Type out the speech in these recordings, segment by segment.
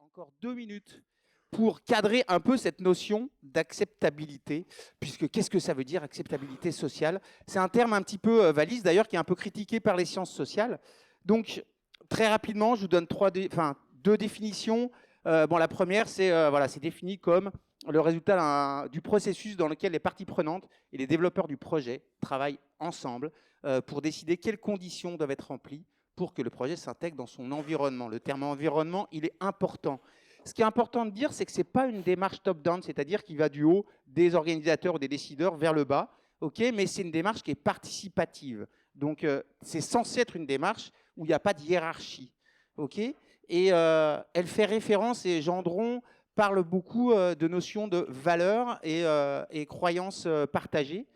encore 2 minutes pour cadrer un peu cette notion d'acceptabilité, puisque qu'est-ce que ça veut dire, acceptabilité sociale? C'est un terme un petit peu valise, d'ailleurs, qui est un peu critiqué par les sciences sociales. Donc, très rapidement, je vous donne deux définitions. La première, c'est c'est défini comme le résultat du processus dans lequel les parties prenantes et les développeurs du projet travaillent ensemble pour décider quelles conditions doivent être remplies pour que le projet s'intègre dans son environnement. Le terme environnement, il est important. Ce qui est important de dire, c'est que ce n'est pas une démarche top-down, c'est-à-dire qui va du haut des organisateurs ou des décideurs vers le bas, mais c'est une démarche qui est participative. Donc, c'est censé être une démarche où il n'y a pas de hiérarchie. Et elle fait référence, et Gendron parle beaucoup de notions de valeurs et croyances partagées.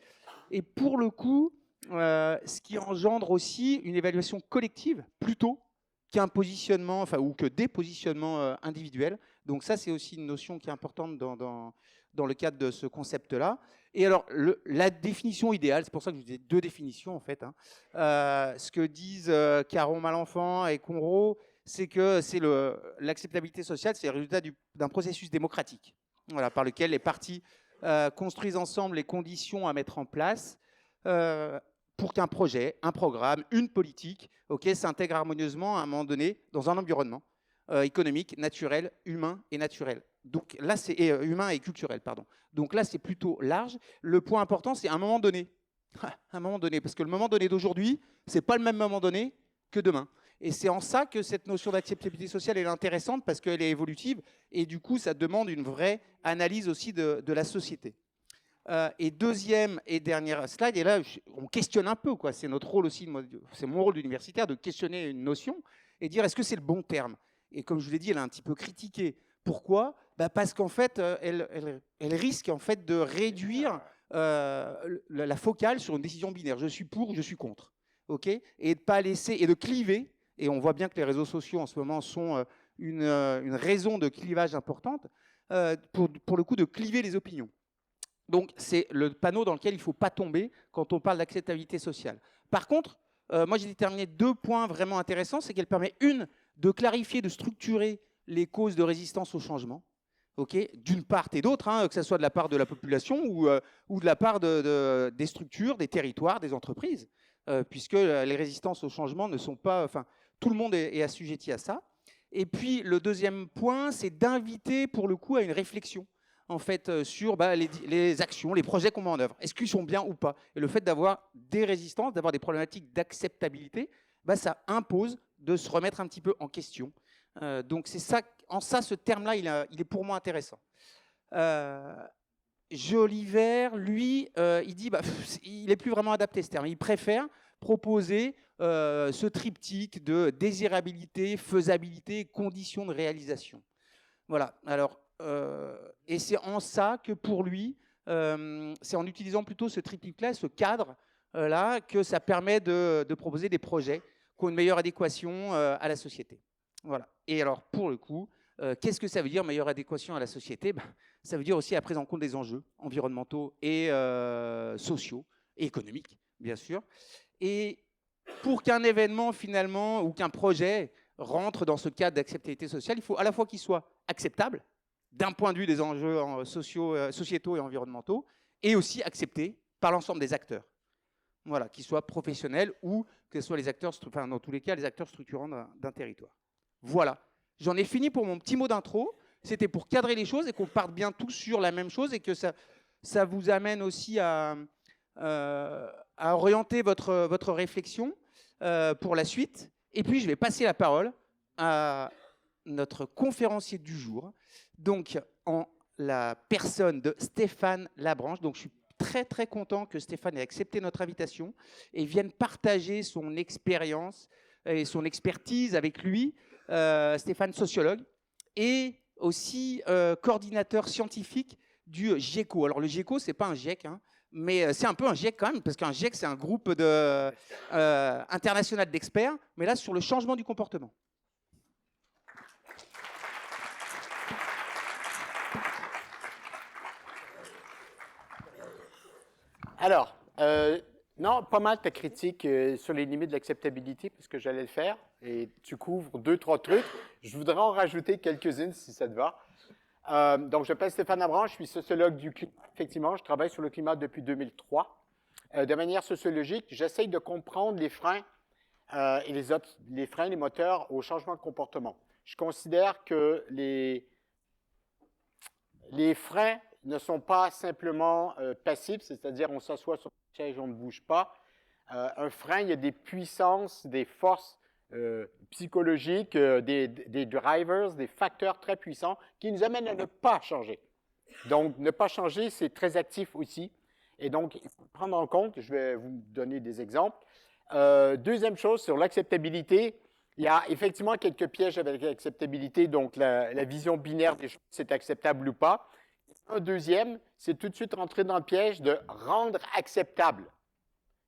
Et pour le coup, ce qui engendre aussi une évaluation collective plutôt qu'un positionnement, ou que des positionnements individuels. Donc ça, c'est aussi une notion qui est importante dans le cadre de ce concept-là. Et alors, la définition idéale, c'est pour ça que je vous disais deux définitions en fait. Ce que disent Caron, Malenfant et Conroe, c'est que l'acceptabilité sociale, c'est le résultat d'un processus démocratique, par lequel les parties construisent ensemble les conditions à mettre en place pour qu'un projet, un programme, une politique s'intègre harmonieusement à un moment donné dans un environnement économique, naturel, humain et naturel. Donc là, c'est humain et culturel, pardon. Donc là, c'est plutôt large. Le point important, c'est un moment donné. Un moment donné, parce que le moment donné d'aujourd'hui, c'est pas le même moment donné que demain. Et c'est en ça que cette notion d'acceptabilité sociale est intéressante, parce qu'elle est évolutive, et du coup, ça demande une vraie analyse aussi de la société. Et deuxième et dernière slide, et là, on questionne un peu, quoi. C'est notre rôle aussi, c'est mon rôle d'universitaire, de questionner une notion et dire est-ce que c'est le bon terme. Et comme je vous l'ai dit, elle est un petit peu critiquée. Pourquoi ? Parce qu'en fait, elle risque en fait de réduire la focale sur une décision binaire. Je suis pour, je suis contre. Et de pas laisser, et de cliver. Et on voit bien que les réseaux sociaux en ce moment sont une raison de clivage importante, pour le coup de cliver les opinions. Donc, c'est le panneau dans lequel il ne faut pas tomber quand on parle d'acceptabilité sociale. Par contre, moi, j'ai déterminé 2 points vraiment intéressants. C'est qu'elle permet, de clarifier, de structurer les causes de résistance au changement, d'une part et d'autre, que ce soit de la part de la population ou de la part des structures, des territoires, des entreprises, puisque les résistances au changement ne sont pas... tout le monde est assujetti à ça. Et puis, le deuxième point, c'est d'inviter, pour le coup, à une réflexion en fait, sur les actions, les projets qu'on met en œuvre. Est-ce qu'ils sont bien ou pas? Et le fait d'avoir des résistances, d'avoir des problématiques d'acceptabilité, ça impose de se remettre un petit peu en question. Donc c'est ça, en ça, ce terme-là, il est pour moi intéressant. Joliver, lui, il dit, il n'est plus vraiment adapté ce terme. Il préfère proposer ce triptyque de désirabilité, faisabilité, conditions de réalisation. Voilà. Alors, et c'est en ça que pour lui, c'est en utilisant plutôt ce triptyque-là, ce cadre-là, que ça permet de proposer des projets qui ont une meilleure adéquation à la société. Voilà. Et alors, pour le coup, qu'est-ce que ça veut dire, meilleure adéquation à la société? Ça veut dire aussi la prise en compte des enjeux environnementaux et sociaux et économiques, bien sûr. Et pour qu'un événement, finalement, ou qu'un projet rentre dans ce cadre d'acceptabilité sociale, il faut à la fois qu'il soit acceptable, d'un point de vue des enjeux sociétaux et environnementaux, et aussi accepté par l'ensemble des acteurs. Voilà, qu'ils soient professionnels ou que ce soit les acteurs, dans tous les cas, les acteurs structurants d'un territoire. Voilà. J'en ai fini pour mon petit mot d'intro. C'était pour cadrer les choses et qu'on parte bien tous sur la même chose et que ça vous amène aussi à orienter votre réflexion pour la suite. Et puis, je vais passer la parole à notre conférencier du jour, donc en la personne de Stéphane Labranche. Donc, je suis très, très content que Stéphane ait accepté notre invitation et vienne partager son expérience et son expertise avec lui. Stéphane, sociologue, et aussi coordinateur scientifique du GIECO. Alors, le GIECO, c'est pas un GIEC, mais c'est un peu un GIEC quand même, parce qu'un GIEC, c'est un groupe international d'experts, mais là, sur le changement du comportement. Alors, Non, pas mal ta critique sur les limites de l'acceptabilité, parce que j'allais le faire, et tu couvres 2, 3 trucs. Je voudrais en rajouter quelques-unes, si ça te va. Donc, je m'appelle Stéphane Abranche, je suis sociologue du climat. Effectivement, je travaille sur le climat depuis 2003. De manière sociologique, j'essaye de comprendre les freins et les freins, les moteurs au changement de comportement. Je considère que les freins ne sont pas simplement passifs, c'est-à-dire on s'assoit sur le siège, on ne bouge pas. Un frein, il y a des puissances, des forces psychologiques, des drivers, des facteurs très puissants qui nous amènent à ne pas changer. Donc, ne pas changer, c'est très actif aussi. Et donc, il faut prendre en compte, je vais vous donner des exemples. Deuxième chose, sur l'acceptabilité, il y a effectivement quelques pièges avec l'acceptabilité, donc la vision binaire des choses, c'est acceptable ou pas. Un deuxième, c'est tout de suite rentrer dans le piège de rendre acceptable,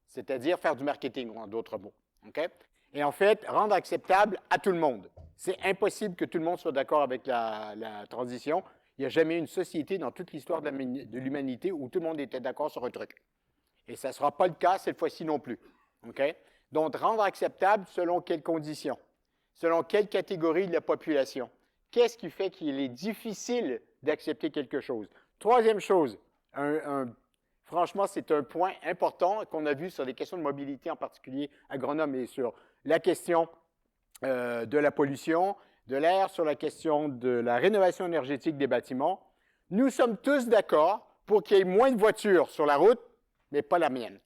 c'est-à-dire faire du marketing, en d'autres mots. Okay? Et en fait, rendre acceptable à tout le monde. C'est impossible que tout le monde soit d'accord avec la transition. Il n'y a jamais une société dans toute l'histoire de l'humanité où tout le monde était d'accord sur un truc. Et ça ne sera pas le cas cette fois-ci non plus. Okay? Donc, rendre acceptable selon quelles conditions? Selon quelle catégorie de la population? Qu'est-ce qui fait qu'il est difficile d'accepter quelque chose? Troisième chose, franchement, c'est un point important qu'on a vu sur les questions de mobilité, en particulier à Grenoble, et sur la question de la pollution, de l'air, sur la question de la rénovation énergétique des bâtiments. Nous sommes tous d'accord pour qu'il y ait moins de voitures sur la route, mais pas la mienne.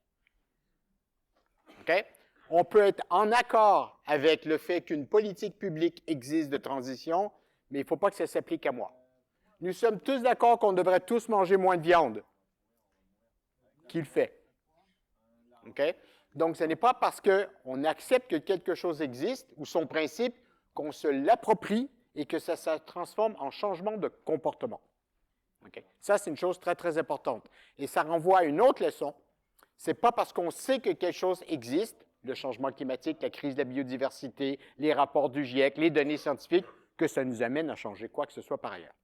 Okay? On peut être en accord avec le fait qu'une politique publique existe de transition, mais il ne faut pas que ça s'applique à moi. Nous sommes tous d'accord qu'on devrait tous manger moins de viande. Qui le fait? Okay? Donc, ce n'est pas parce qu'on accepte que quelque chose existe ou son principe qu'on se l'approprie et que ça se transforme en changement de comportement. Okay? Ça, c'est une chose très, très importante. Et ça renvoie à une autre leçon. Ce n'est pas parce qu'on sait que quelque chose existe, le changement climatique, la crise de la biodiversité, les rapports du GIEC, les données scientifiques, que ça nous amène à changer quoi que ce soit par ailleurs.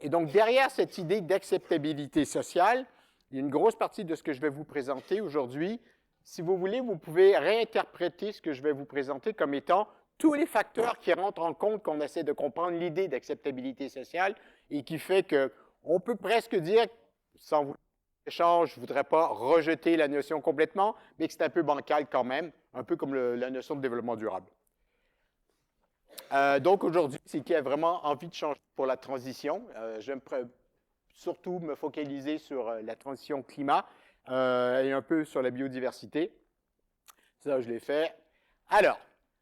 Et donc, derrière cette idée d'acceptabilité sociale, il y a une grosse partie de ce que je vais vous présenter aujourd'hui. Si vous voulez, vous pouvez réinterpréter ce que je vais vous présenter comme étant tous les facteurs qui rentrent en compte qu'on essaie de comprendre l'idée d'acceptabilité sociale et qui fait qu'on peut presque dire, sans vous échange, je ne voudrais pas rejeter la notion complètement, mais que c'est un peu bancal quand même, un peu comme la notion de développement durable. Donc aujourd'hui, c'est qui a vraiment envie de changer pour la transition. Je vais surtout me focaliser sur la transition climat et un peu sur la biodiversité. Ça, je l'ai fait. Alors,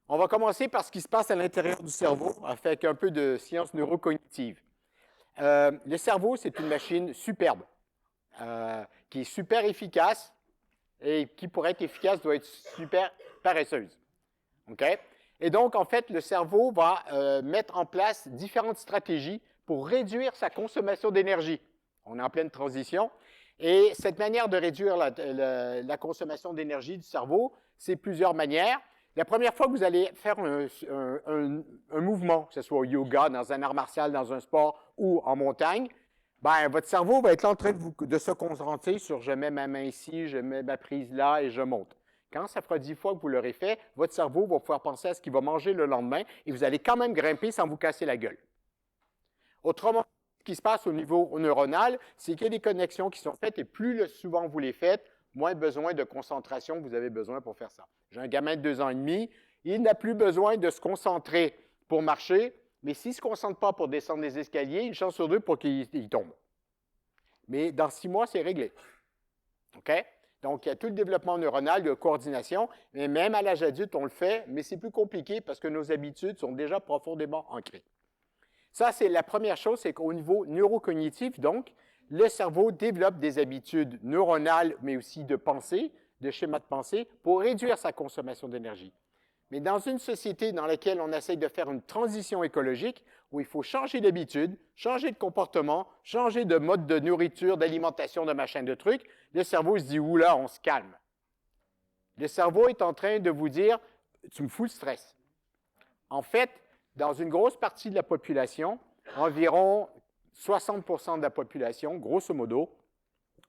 on va commencer par ce qui se passe à l'intérieur du cerveau, avec un peu de sciences neurocognitive. Le cerveau, c'est une machine superbe. Qui est super efficace et qui, pour être efficace, doit être super paresseuse. Okay? Et donc, en fait, le cerveau va mettre en place différentes stratégies pour réduire sa consommation d'énergie. On est en pleine transition. Et cette manière de réduire la consommation d'énergie du cerveau, c'est plusieurs manières. La première fois que vous allez faire un mouvement, que ce soit au yoga, dans un art martial, dans un sport ou en montagne, ben, votre cerveau va être là en train de se concentrer sur « je mets ma main ici, je mets ma prise là et je monte ». Quand ça fera 10 fois que vous l'aurez fait, votre cerveau va pouvoir penser à ce qu'il va manger le lendemain et vous allez quand même grimper sans vous casser la gueule. Autrement, ce qui se passe au niveau neuronal, c'est qu'il y a des connexions qui sont faites et plus souvent vous les faites, moins besoin de concentration vous avez besoin pour faire ça. J'ai un gamin de 2 ans et demi, il n'a plus besoin de se concentrer pour marcher, mais s'il ne se concentre pas pour descendre les escaliers, une chance sur 2 pour qu'il tombe. Mais dans 6 mois, c'est réglé. OK? Donc, il y a tout le développement neuronal de coordination, mais même à l'âge adulte, on le fait, mais c'est plus compliqué parce que nos habitudes sont déjà profondément ancrées. Ça, c'est la première chose, c'est qu'au niveau neurocognitif, donc, le cerveau développe des habitudes neuronales, mais aussi de pensée, de schémas de pensée, pour réduire sa consommation d'énergie. Mais dans une société dans laquelle on essaie de faire une transition écologique, où il faut changer d'habitude, changer de comportement, changer de mode de nourriture, d'alimentation, de machin, de trucs, le cerveau se dit « Oula, on se calme ». Le cerveau est en train de vous dire « Tu me fous le stress ». En fait, dans une grosse partie de la population, environ 60% de la population, grosso modo,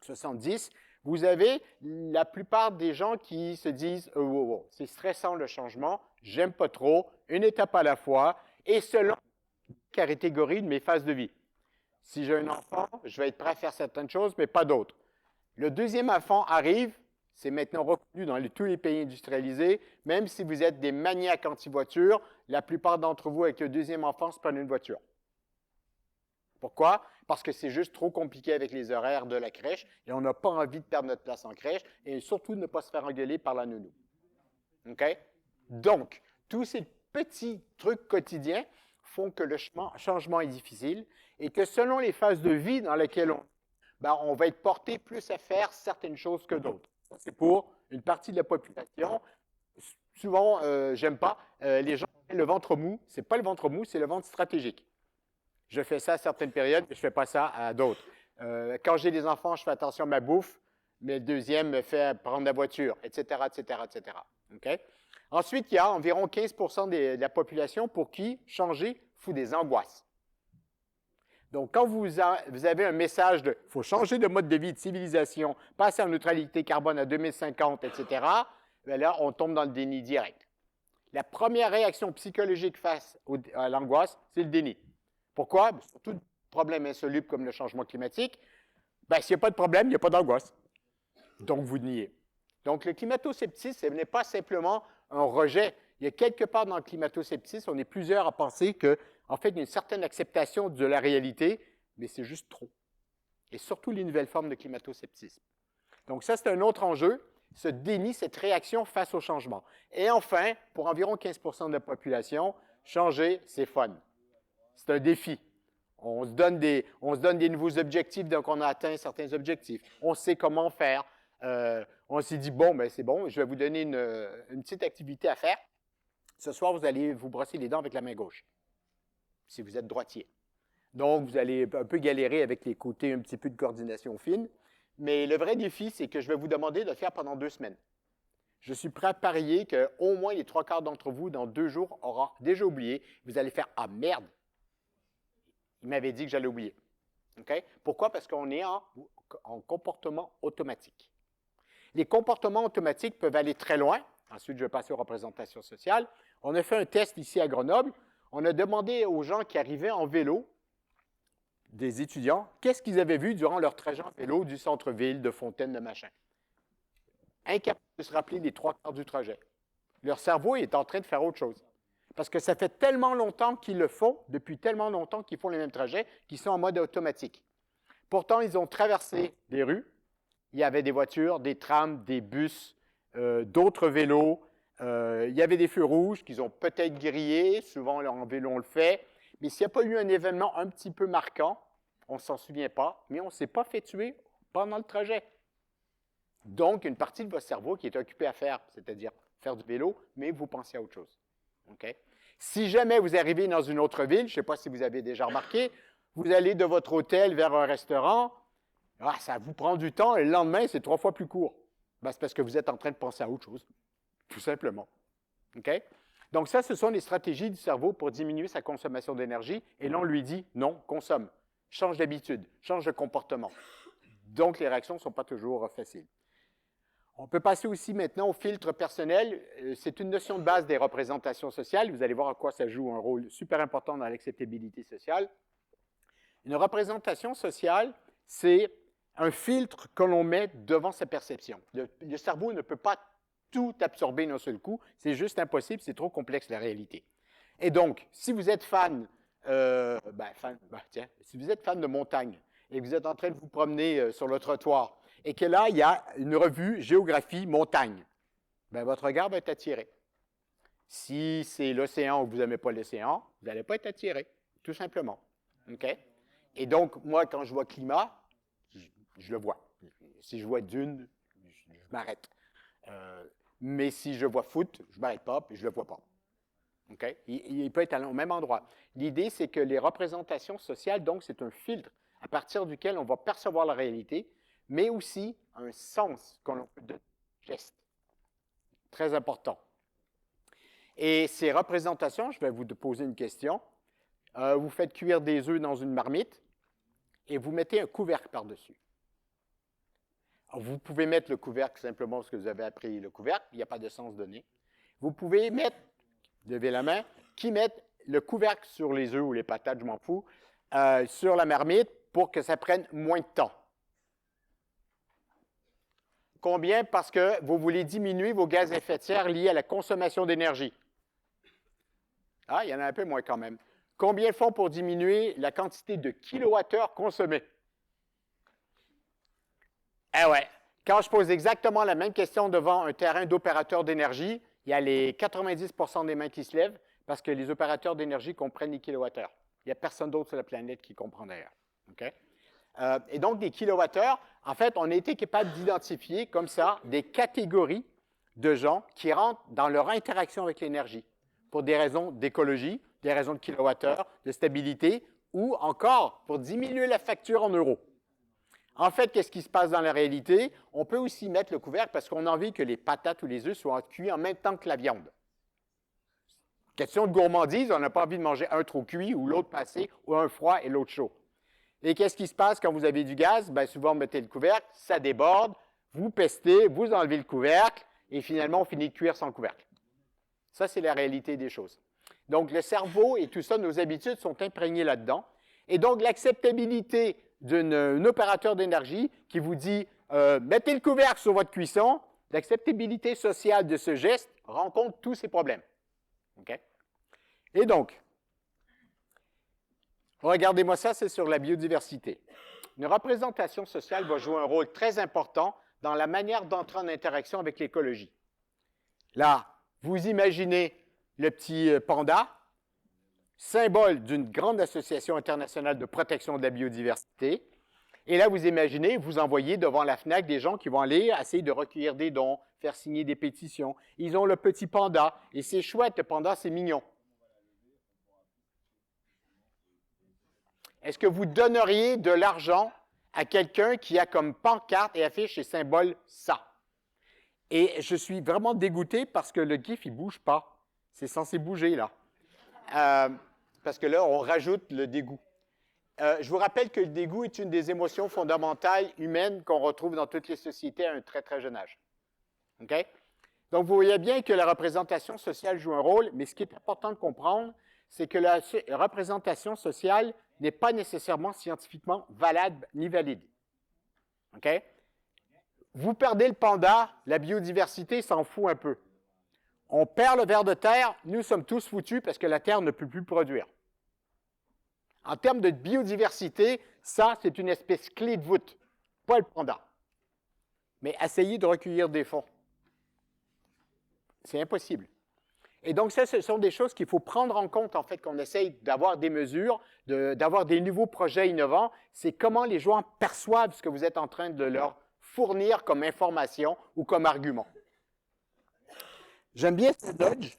70, vous avez la plupart des gens qui se disent « Oh, c'est stressant le changement, j'aime pas trop, une étape à la fois, et selon la catégorie de mes phases de vie. Si j'ai un enfant, je vais être prêt à faire certaines choses, mais pas d'autres. Le deuxième enfant arrive, c'est maintenant reconnu dans tous les pays industrialisés, même si vous êtes des maniaques anti-voiture, la plupart d'entre vous, avec le deuxième enfant, se prennent une voiture. Pourquoi? Parce que c'est juste trop compliqué avec les horaires de la crèche et on n'a pas envie de perdre notre place en crèche et surtout de ne pas se faire engueuler par la nounou. OK? Donc, tous ces petits trucs quotidiens font que le changement est difficile et que selon les phases de vie dans lesquelles on va être porté plus à faire certaines choses que d'autres. C'est pour une partie de la population. Souvent, j'aime pas, les gens ont le ventre mou. C'est pas le ventre mou, c'est le ventre stratégique. Je fais ça à certaines périodes, mais je ne fais pas ça à d'autres. Quand j'ai des enfants, je fais attention à ma bouffe, mais le deuxième me fait prendre la voiture, etc., etc., etc. Okay? Ensuite, il y a environ 15% de la population pour qui changer fout des angoisses. Donc, quand vous avez un message de « il faut changer de mode de vie, de civilisation, passer en neutralité carbone à 2050, etc. », bien là, on tombe dans le déni direct. La première réaction psychologique face à l'angoisse, c'est le déni. Pourquoi? Surtout problème insoluble comme le changement climatique. S'il n'y a pas de problème, il n'y a pas d'angoisse. Donc, vous niez. Donc, le climato-sceptisme, ce n'est pas simplement un rejet. Il y a quelque part dans le climato-sceptisme, on est plusieurs à penser qu'en fait, il y a une certaine acceptation de la réalité, mais c'est juste trop. Et surtout les nouvelles formes de climato-sceptisme. Donc, ça, c'est un autre enjeu, ce déni, cette réaction face au changement. Et enfin, pour environ 15% de la population, changer, c'est fun. C'est un défi. On se donne des nouveaux objectifs, donc on a atteint certains objectifs. On sait comment faire. On s'est dit, bon, c'est bon, je vais vous donner une petite activité à faire. Ce soir, vous allez vous brosser les dents avec la main gauche, si vous êtes droitier. Donc, vous allez un peu galérer avec les côtés, un petit peu de coordination fine. Mais le vrai défi, c'est que je vais vous demander de le faire pendant 2 semaines. Je suis prêt à parier qu'au moins les 3/4 d'entre vous, dans 2 jours, auront déjà oublié. Vous allez faire « Ah, merde! Il m'avait dit que j'allais oublier. » Okay? Pourquoi? Parce qu'on est en comportement automatique. Les comportements automatiques peuvent aller très loin. Ensuite, je vais passer aux représentations sociales. On a fait un test ici à Grenoble. On a demandé aux gens qui arrivaient en vélo, des étudiants, qu'est-ce qu'ils avaient vu durant leur trajet en vélo du centre-ville, de Fontaine, de machin. Incapables de se rappeler les 3/4 du trajet. Leur cerveau est en train de faire autre chose. Parce que ça fait tellement longtemps qu'ils le font, depuis tellement longtemps qu'ils font les mêmes trajets, qu'ils sont en mode automatique. Pourtant, ils ont traversé des rues. Il y avait des voitures, des trams, des bus, d'autres vélos. Il y avait des feux rouges qu'ils ont peut-être grillés. Souvent, en vélo, on le fait. Mais s'il n'y a pas eu un événement un petit peu marquant, on ne s'en souvient pas, mais on ne s'est pas fait tuer pendant le trajet. Donc, une partie de votre cerveau qui est occupée à faire, c'est-à-dire faire du vélo, mais vous pensez à autre chose. Okay? Si jamais vous arrivez dans une autre ville, je ne sais pas si vous avez déjà remarqué, vous allez de votre hôtel vers un restaurant, ça vous prend du temps et le lendemain, c'est 3 fois plus court. C'est parce que vous êtes en train de penser à autre chose, tout simplement. Okay? Donc ça, ce sont les stratégies du cerveau pour diminuer sa consommation d'énergie et là, on lui dit non, consomme, change d'habitude, change de comportement. Donc, les réactions ne sont pas toujours faciles. On peut passer aussi maintenant au filtre personnel. C'est une notion de base des représentations sociales. Vous allez voir à quoi ça joue un rôle super important dans l'acceptabilité sociale. Une représentation sociale, c'est un filtre que l'on met devant sa perception. Le cerveau ne peut pas tout absorber d'un seul coup. C'est juste impossible, c'est trop complexe la réalité. Et donc, si vous êtes fan si vous êtes fan de montagne et que vous êtes en train de vous promener sur le trottoir, et que là, il y a une revue géographie montagne, votre regard va être attiré. Si c'est l'océan ou que vous n'aimez pas l'océan, vous n'allez pas être attiré, tout simplement. Okay? Et donc, moi, quand je vois climat, je le vois. Si je vois dune, je m'arrête. Mais si je vois foot, je ne m'arrête pas et je ne le vois pas. Okay? Il peut être au même endroit. L'idée, c'est que les représentations sociales, donc, c'est un filtre à partir duquel on va percevoir la réalité, mais aussi un sens qu'on peut donner au geste. Très important. Et ces représentations, je vais vous poser une question. Vous faites cuire des œufs dans une marmite et vous mettez un couvercle par-dessus. Vous pouvez mettre le couvercle simplement parce que vous avez appris le couvercle. Il n'y a pas de sens donné. Vous pouvez mettre, levez la main, qui met le couvercle sur les œufs ou les patates, je m'en fous, sur la marmite pour que ça prenne moins de temps. Combien? Parce que vous voulez diminuer vos gaz à effet de serre liés à la consommation d'énergie. Ah, il y en a un peu moins quand même. Combien font pour diminuer la quantité de kilowattheures consommés? Eh ouais, quand je pose exactement la même question devant un terrain d'opérateurs d'énergie, il y a les 90% des mains qui se lèvent parce que les opérateurs d'énergie comprennent les kilowattheures. Il n'y a personne d'autre sur la planète qui comprend d'ailleurs. Okay? Et donc, des kilowattheures, en fait, on a été capable d'identifier comme ça des catégories de gens qui rentrent dans leur interaction avec l'énergie pour des raisons d'écologie, des raisons de kilowattheures, de stabilité ou encore pour diminuer la facture en euros. En fait, qu'est-ce qui se passe dans la réalité? On peut aussi mettre le couvercle parce qu'on a envie que les patates ou les œufs soient cuits en même temps que la viande. Question de gourmandise, on n'a pas envie de manger un trop cuit ou l'autre passé ou un froid et l'autre chaud. Et qu'est-ce qui se passe quand vous avez du gaz? Bien, souvent, vous mettez le couvercle, ça déborde, vous pestez, vous enlevez le couvercle et finalement, on finit de cuire sans couvercle. Ça, c'est la réalité des choses. Donc, le cerveau et tout ça, nos habitudes sont imprégnées là-dedans. Et donc, l'acceptabilité d'un opérateur d'énergie qui vous dit mettez le couvercle sur votre cuisson, l'acceptabilité sociale de ce geste rencontre tous ces problèmes. Okay? Et donc, regardez-moi ça, c'est sur la biodiversité. Une représentation sociale va jouer un rôle très important dans la manière d'entrer en interaction avec l'écologie. Là, vous imaginez le petit panda, symbole d'une grande association internationale de protection de la biodiversité. Et là, vous imaginez, vous envoyez devant la FNAC des gens qui vont aller essayer de recueillir des dons, faire signer des pétitions. Ils ont le petit panda, et c'est chouette, le panda, c'est mignon. Est-ce que vous donneriez de l'argent à quelqu'un qui a comme pancarte et affiche et symbole ça? Et je suis vraiment dégoûté parce que le GIF, il ne bouge pas. C'est censé bouger, là. Parce que là, on rajoute le dégoût. Je vous rappelle que le dégoût est une des émotions fondamentales humaines qu'on retrouve dans toutes les sociétés à un très, très jeune âge. Okay? Donc, vous voyez bien que la représentation sociale joue un rôle, mais ce qui est important de comprendre, c'est que la représentation sociale n'est pas nécessairement scientifiquement valable ni valide. Okay? Vous perdez le panda, la biodiversité s'en fout un peu. On perd le ver de terre, nous sommes tous foutus parce que la terre ne peut plus produire. En termes de biodiversité, ça, c'est une espèce clé de voûte, pas le panda. Mais essayez de recueillir des fonds. C'est impossible. Et donc, ça, ce sont des choses qu'il faut prendre en compte, en fait, qu'on essaye d'avoir des mesures, d'avoir des nouveaux projets innovants. C'est comment les gens perçoivent ce que vous êtes en train de leur fournir comme information ou comme argument. J'aime bien ce nudge.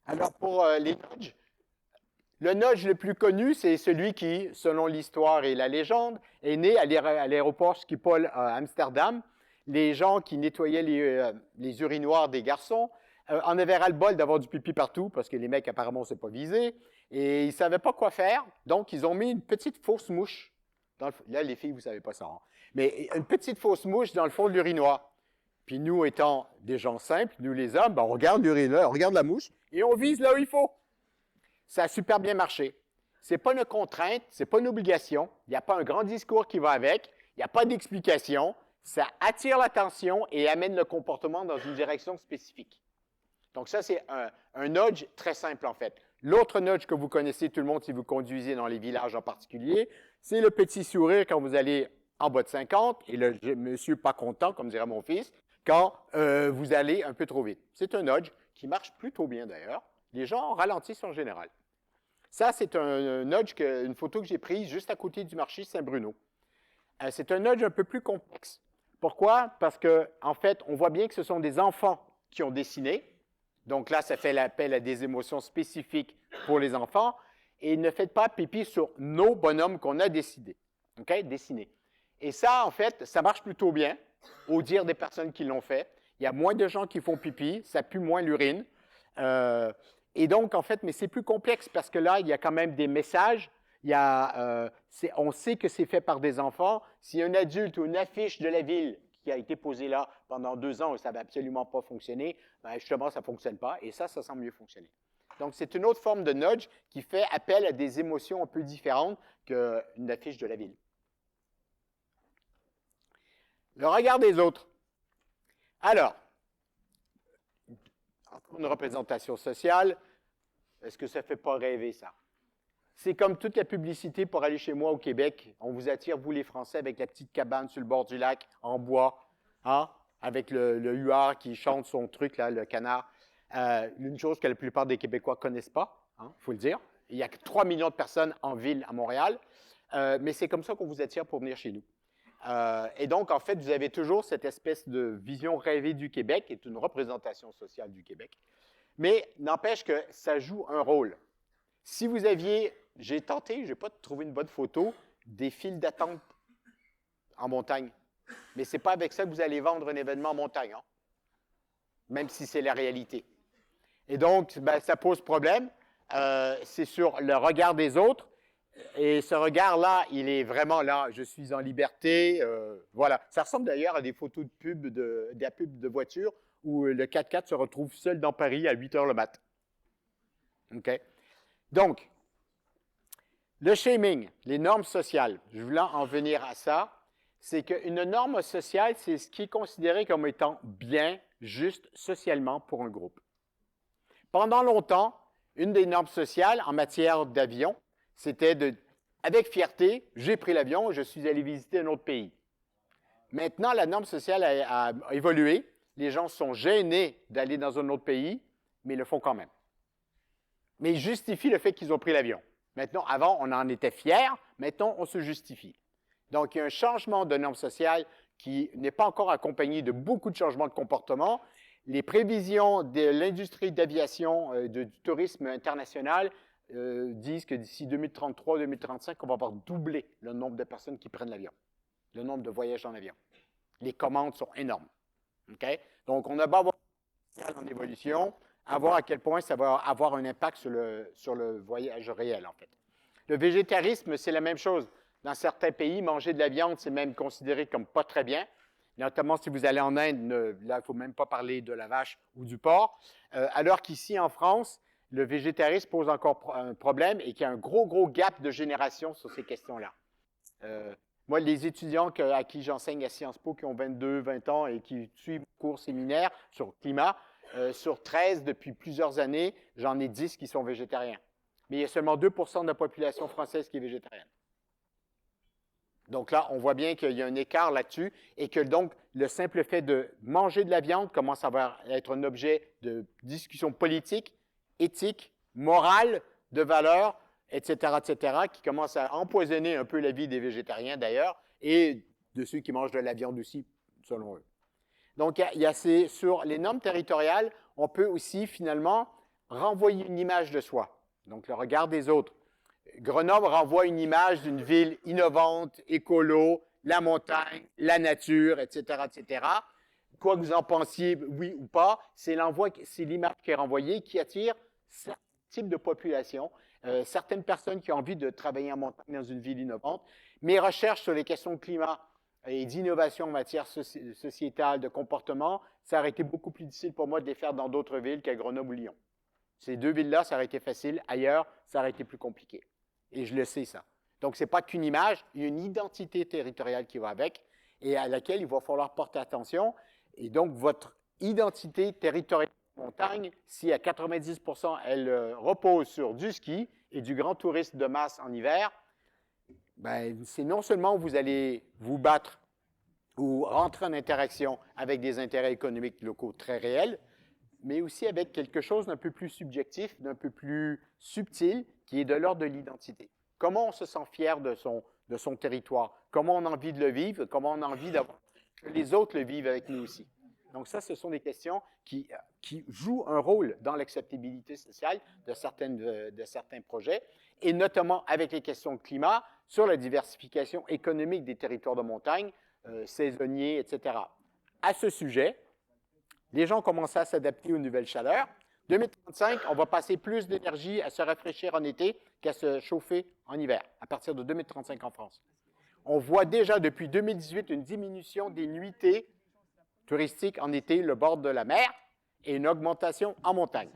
Alors, pour les nudges, le nudge le plus connu, c'est celui qui, selon l'histoire et la légende, est né à l'aéroport Schiphol à Amsterdam. Les gens qui nettoyaient les urinoirs des garçons en avaient ras-le-bol d'avoir du pipi partout, parce que les mecs, apparemment, ne s'est pas visé, et ils ne savaient pas quoi faire, donc ils ont mis une petite fausse mouche. Là, les filles, vous ne savez pas ça, hein? Mais une petite fausse mouche dans le fond de l'urinoir. Puis nous, étant des gens simples, nous les hommes, ben, on regarde l'urinoir, on regarde la mouche, et on vise là où il faut. Ça a super bien marché. Ce n'est pas une contrainte, ce n'est pas une obligation, il n'y a pas un grand discours qui va avec, il n'y a pas d'explication, ça attire l'attention et amène le comportement dans une direction spécifique. Donc ça, c'est un nudge très simple en fait. L'autre nudge que vous connaissez tout le monde si vous conduisez dans les villages en particulier, c'est le petit sourire quand vous allez en bas de 50 et le monsieur pas content, comme dirait mon fils, quand vous allez un peu trop vite. C'est un nudge qui marche plutôt bien d'ailleurs. Les gens ralentissent en général. Ça, c'est un nudge, une photo que j'ai prise juste à côté du marché Saint-Bruno. C'est un nudge un peu plus complexe. Pourquoi? Parce qu'en fait, on voit bien que ce sont des enfants qui ont dessiné. Donc là, ça fait l'appel à des émotions spécifiques pour les enfants. Et ne faites pas pipi sur nos bonhommes qu'on a dessinés. Et ça, en fait, ça marche plutôt bien, au dire des personnes qui l'ont fait. Il y a moins de gens qui font pipi, ça pue moins l'urine. Et donc, en fait, mais c'est plus complexe parce que là, il y a quand même des messages. On sait que c'est fait par des enfants. Si un adulte ou une affiche de la ville qui a été posé là pendant 2 ans et ça n'avait absolument pas fonctionné, ben justement, ça ne fonctionne pas et ça semble mieux fonctionner. Donc, c'est une autre forme de nudge qui fait appel à des émotions un peu différentes qu'une affiche de la ville. Le regard des autres. Alors, une représentation sociale, est-ce que ça ne fait pas rêver, ça? C'est comme toute la publicité pour aller chez moi au Québec. On vous attire, vous les Français, avec la petite cabane sur le bord du lac, en bois, hein, avec le huard qui chante son truc, là, le canard. Une chose que la plupart des Québécois ne connaissent pas, il faut le dire. Il y a 3 millions de personnes en ville à Montréal, mais c'est comme ça qu'on vous attire pour venir chez nous. Et donc, en fait, vous avez toujours cette espèce de vision rêvée du Québec, qui est une représentation sociale du Québec. Mais n'empêche que ça joue un rôle. Si vous aviez, j'ai tenté, je n'ai pas trouvé une bonne photo, des files d'attente en montagne. Mais ce n'est pas avec ça que vous allez vendre un événement en montagne, hein? Même si c'est la réalité. Et donc, ben, ça pose problème. C'est sur le regard des autres. Et ce regard-là, il est vraiment là, je suis en liberté. Voilà. Ça ressemble d'ailleurs à des photos de pub des pubs de voitures où le 4x4 se retrouve seul dans Paris à 8 heures le mat'. OK? Donc, le shaming, les normes sociales, je voulais en venir à ça, c'est qu'une norme sociale, c'est ce qui est considéré comme étant bien, juste socialement pour un groupe. Pendant longtemps, une des normes sociales en matière d'avion, c'était avec fierté, j'ai pris l'avion, je suis allé visiter un autre pays. Maintenant, la norme sociale a évolué. Les gens sont gênés d'aller dans un autre pays, mais ils le font quand même. Mais ils justifient le fait qu'ils ont pris l'avion. Maintenant, avant, on en était fiers. Maintenant, on se justifie. Donc, il y a un changement de norme sociale qui n'est pas encore accompagné de beaucoup de changements de comportement. Les prévisions de l'industrie d'aviation, du tourisme international, disent que d'ici 2033-2035, on va avoir doublé le nombre de personnes qui prennent l'avion, le nombre de voyages en avion. Les commandes sont énormes. Okay? Donc, on a beau avoir en évolution, à voir à quel point ça va avoir un impact sur le voyage réel, en fait. Le végétarisme, c'est la même chose. Dans certains pays, manger de la viande, c'est même considéré comme pas très bien. Notamment si vous allez en Inde, là, il ne faut même pas parler de la vache ou du porc. Alors qu'ici, en France, le végétarisme pose encore un problème et qu'il y a un gros gap de génération sur ces questions-là. Moi, les étudiants à qui j'enseigne à Sciences Po, qui ont 22, 20 ans et qui suivent cours séminaires sur le climat, sur 13 depuis plusieurs années, j'en ai 10 qui sont végétariens. Mais il y a seulement 2% de la population française qui est végétarienne. Donc là, on voit bien qu'il y a un écart là-dessus et que donc le simple fait de manger de la viande commence à être un objet de discussion politique, éthique, morale, de valeur, etc., qui commence à empoisonner un peu la vie des végétariens d'ailleurs et de ceux qui mangent de la viande aussi, selon eux. Donc, sur les normes territoriales, on peut aussi finalement renvoyer une image de soi, donc le regard des autres. Grenoble renvoie une image d'une ville innovante, écolo, la montagne, la nature, etc., etc. Quoi que vous en pensiez, oui ou pas, c'est l'image qui est renvoyée qui attire certains types de populations, certaines personnes qui ont envie de travailler en montagne dans une ville innovante. Mes recherches sur les questions de climat et d'innovation en matière sociétale, de comportement, ça aurait été beaucoup plus difficile pour moi de les faire dans d'autres villes qu'à Grenoble ou Lyon. Ces deux villes-là, ça aurait été facile. Ailleurs, ça aurait été plus compliqué. Et je le sais, ça. Donc, ce n'est pas qu'une image, il y a une identité territoriale qui va avec et à laquelle il va falloir porter attention. Et donc, votre identité territoriale de montagne, si à 90%, elle repose sur du ski et du grand tourisme de masse en hiver, ben, c'est non seulement vous allez vous battre ou rentrer en interaction avec des intérêts économiques locaux très réels, mais aussi avec quelque chose d'un peu plus subjectif, d'un peu plus subtil, qui est de l'ordre de l'identité. Comment on se sent fier de son territoire? Comment on a envie de le vivre? Comment on a envie que les autres le vivent avec nous aussi? Donc ça, ce sont des questions qui jouent un rôle dans l'acceptabilité sociale de certains projets, et notamment avec les questions de climat, sur la diversification économique des territoires de montagne, saisonniers, etc. À ce sujet, les gens commencent à s'adapter aux nouvelles chaleurs. 2035, on va passer plus d'énergie à se rafraîchir en été qu'à se chauffer en hiver, à partir de 2035 en France. On voit déjà depuis 2018 une diminution des nuitées touristiques en été, le bord de la mer, et une augmentation en montagne.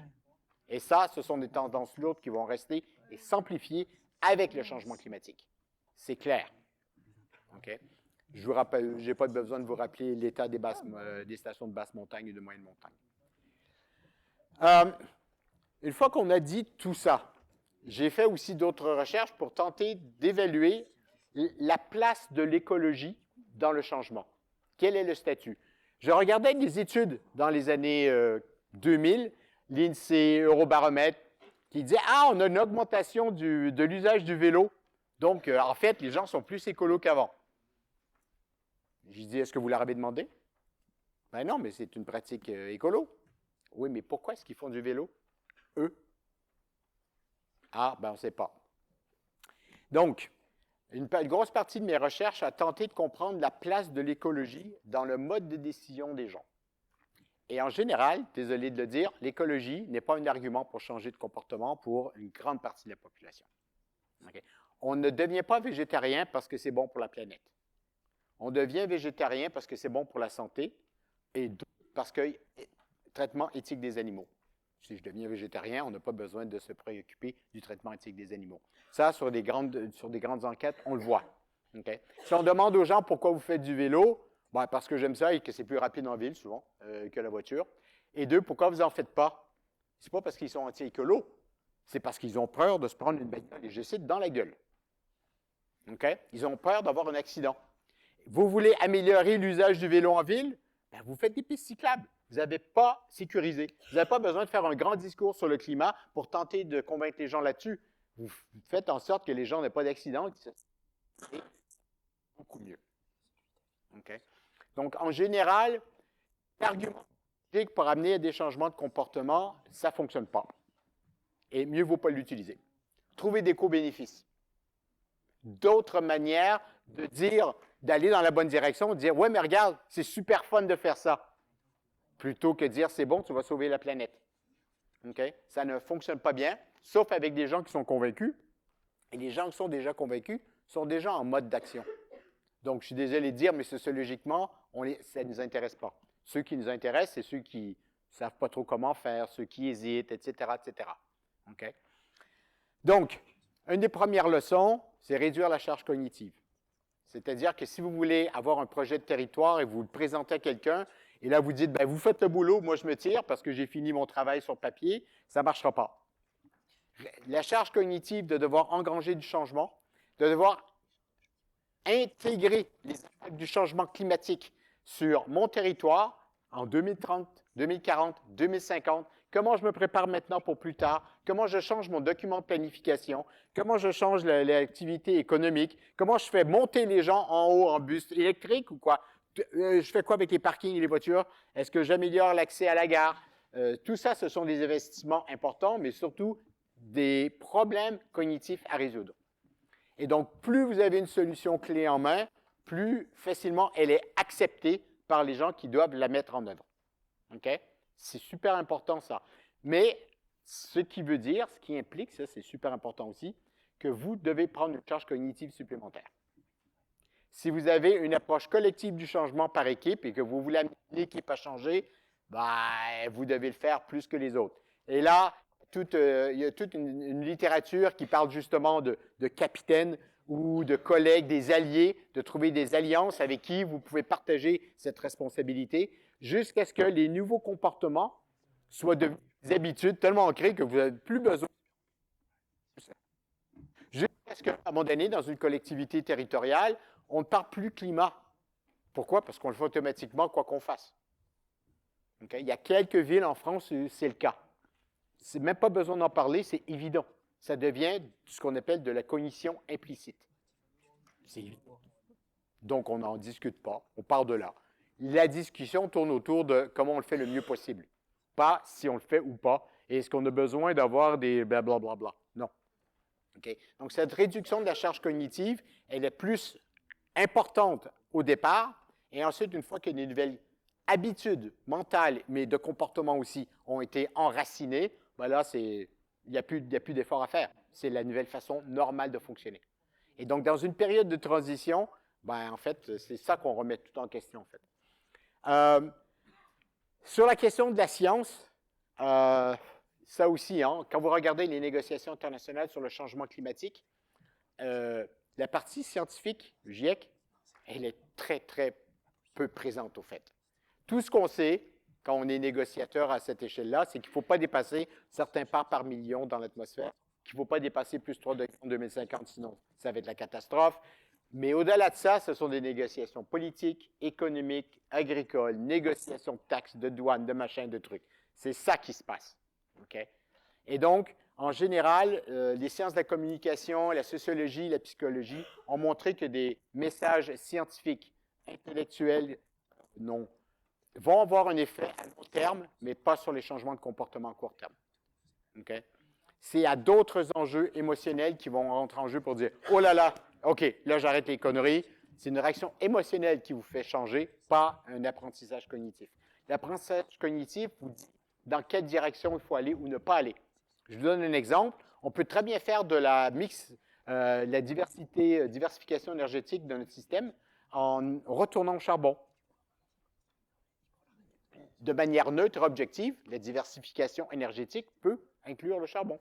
Et ça, ce sont des tendances lourdes qui vont rester et s'amplifier avec le changement climatique. C'est clair. Okay? Je vous rappelle, je n'ai pas besoin de vous rappeler l'état des stations de basse montagne et de moyenne montagne. Une fois qu'on a dit tout ça, j'ai fait aussi d'autres recherches pour tenter d'évaluer la place de l'écologie dans le changement. Quel est le statut? Je regardais des études dans les années 2000, l'INSEE, Eurobaromètre, qui disaient « Ah, on a une augmentation de l'usage du vélo. Donc, en fait, les gens sont plus écolos qu'avant. » J'ai dit « Est-ce que vous leur avez demandé? » Ben non, mais c'est une pratique écolo. Oui, mais pourquoi est-ce qu'ils font du vélo, eux? Ah, ben on ne sait pas. Donc, une grosse partie de mes recherches a tenté de comprendre la place de l'écologie dans le mode de décision des gens. Et en général, désolé de le dire, l'écologie n'est pas un argument pour changer de comportement pour une grande partie de la population. Okay? On ne devient pas végétarien parce que c'est bon pour la planète. On devient végétarien parce que c'est bon pour la santé et parce que traitement éthique des animaux. Si je deviens végétarien, on n'a pas besoin de se préoccuper du traitement éthique des animaux. Ça, sur des grandes enquêtes, on le voit. Okay? Si on demande aux gens pourquoi vous faites du vélo, ben parce que j'aime ça et que c'est plus rapide en ville, souvent, que la voiture. Et deux, pourquoi vous n'en faites pas? C'est pas parce qu'ils sont anti-écolos, c'est parce qu'ils ont peur de se prendre une bagnole, et je cite, dans la gueule. Okay? Ils ont peur d'avoir un accident. Vous voulez améliorer l'usage du vélo en ville? Ben vous faites des pistes cyclables. Vous n'avez pas sécurisé. Vous n'avez pas besoin de faire un grand discours sur le climat pour tenter de convaincre les gens là-dessus. Vous faites en sorte que les gens n'aient pas d'accident. C'est beaucoup mieux. Okay? Donc, en général, l'argument pour amener à des changements de comportement, ça ne fonctionne pas. Et mieux vaut pas l'utiliser. Trouvez des co-bénéfices. D'autres manières de dire, d'aller dans la bonne direction, de dire « Ouais, mais regarde, c'est super fun de faire ça », plutôt que de dire « C'est bon, tu vas sauver la planète ». Okay? Ça ne fonctionne pas bien, sauf avec des gens qui sont convaincus. Et les gens qui sont déjà convaincus sont déjà en mode d'action. Donc, je suis désolé de dire, mais sociologiquement, ça ne nous intéresse pas. Ceux qui nous intéressent, c'est ceux qui ne savent pas trop comment faire, ceux qui hésitent, etc., etc. Okay? Donc, une des premières leçons, c'est réduire la charge cognitive. C'est-à-dire que si vous voulez avoir un projet de territoire et vous le présentez à quelqu'un, et là vous dites, ben, vous faites le boulot, moi je me tire parce que j'ai fini mon travail sur papier, ça ne marchera pas. La charge cognitive de devoir engranger du changement, de devoir intégrer les effets du changement climatique sur mon territoire en 2030, 2040, 2050, comment je me prépare maintenant pour plus tard, comment je change mon document de planification, comment je change l'activité économique, comment je fais monter les gens en haut en bus électrique ou quoi, je fais quoi avec les parkings et les voitures, est-ce que j'améliore l'accès à la gare, tout ça, ce sont des investissements importants, mais surtout des problèmes cognitifs à résoudre. Et donc, plus vous avez une solution clé en main, plus facilement elle est acceptée par les gens qui doivent la mettre en œuvre. Okay? C'est super important ça. Mais ce qui veut dire, ce qui implique, ça c'est super important aussi, que vous devez prendre une charge cognitive supplémentaire. Si vous avez une approche collective du changement par équipe et que vous voulez amener l'équipe à changer, ben, vous devez le faire plus que les autres. Et là, il y a toute une littérature qui parle justement de capitaines ou de collègues, des alliés, de trouver des alliances avec qui vous pouvez partager cette responsabilité jusqu'à ce que les nouveaux comportements soient devenus des habitudes tellement ancrées que vous n'avez plus besoin. Jusqu'à ce qu'à un moment donné, dans une collectivité territoriale, on ne parle plus climat. Pourquoi? Parce qu'on le fait automatiquement, quoi qu'on fasse. Okay? Il y a quelques villes en France où c'est le cas. C'est même pas besoin d'en parler, c'est évident. Ça devient ce qu'on appelle de la cognition implicite. C'est évident. Donc, on n'en discute pas, on part de là. La discussion tourne autour de comment on le fait le mieux possible. Pas si on le fait ou pas, et est-ce qu'on a besoin d'avoir des blablabla. Non. Okay? Donc, cette réduction de la charge cognitive, elle est plus importante au départ, et ensuite, une fois que les nouvelles habitudes mentales, mais de comportement aussi, ont été enracinées, ben là, il n'y a plus d'effort à faire. C'est la nouvelle façon normale de fonctionner. Et donc, dans une période de transition, ben, en fait, c'est ça qu'on remet tout en question, en fait. Sur la question de la science, ça aussi, hein, quand vous regardez les négociations internationales sur le changement climatique, la partie scientifique, le GIEC, elle est très, très peu présente, au fait. Tout ce qu'on sait, quand on est négociateur à cette échelle-là, c'est qu'il ne faut pas dépasser certains parts par million dans l'atmosphère, qu'il ne faut pas dépasser plus 3 degrés en 2050, sinon ça va être la catastrophe. Mais au-delà de ça, ce sont des négociations politiques, économiques, agricoles, négociations de taxes, de douanes, de machins, de trucs. C'est ça qui se passe. Okay? Et donc, en général, les sciences de la communication, la sociologie, la psychologie ont montré que des messages scientifiques, intellectuels, vont avoir un effet à long terme, mais pas sur les changements de comportement à court terme. Okay? C'est à d'autres enjeux émotionnels qui vont rentrer en jeu pour dire « Oh là là, OK, là j'arrête les conneries ». C'est une réaction émotionnelle qui vous fait changer, pas un apprentissage cognitif. L'apprentissage cognitif vous dit dans quelle direction il faut aller ou ne pas aller. Je vous donne un exemple. On peut très bien faire de la diversification énergétique de notre système en retournant au charbon. De manière neutre, objective, la diversification énergétique peut inclure le charbon.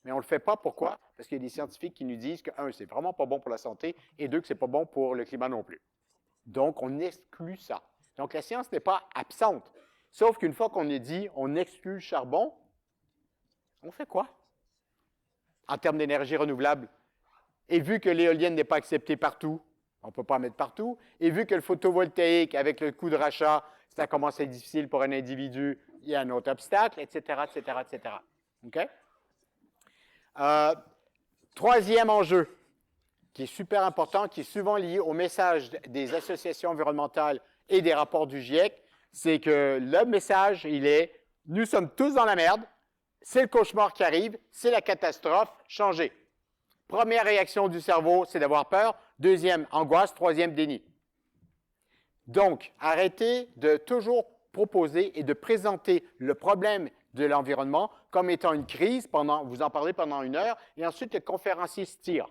Mais on ne le fait pas. Pourquoi? Parce qu'il y a des scientifiques qui nous disent que, un, c'est vraiment pas bon pour la santé, et deux, que c'est pas bon pour le climat non plus. Donc, on exclut ça. Donc, la science n'est pas absente. Sauf qu'une fois qu'on est dit, on exclut le charbon, on fait quoi? En termes d'énergie renouvelable. Et vu que l'éolienne n'est pas acceptée partout, on ne peut pas en mettre partout. Et vu que le photovoltaïque, avec le coût de rachat, ça commence à être difficile pour un individu, il y a un autre obstacle, etc., etc., etc. OK? Troisième enjeu, qui est super important, qui est souvent lié au message des associations environnementales et des rapports du GIEC, c'est que le message, il est « Nous sommes tous dans la merde, c'est le cauchemar qui arrive, c'est la catastrophe, changez ». Première réaction du cerveau, c'est d'avoir peur. Deuxième, angoisse. Troisième, déni. Donc, arrêtez de toujours proposer et de présenter le problème de l'environnement comme étant une crise, vous en parlez pendant 1 heure, et ensuite le conférencier se tire.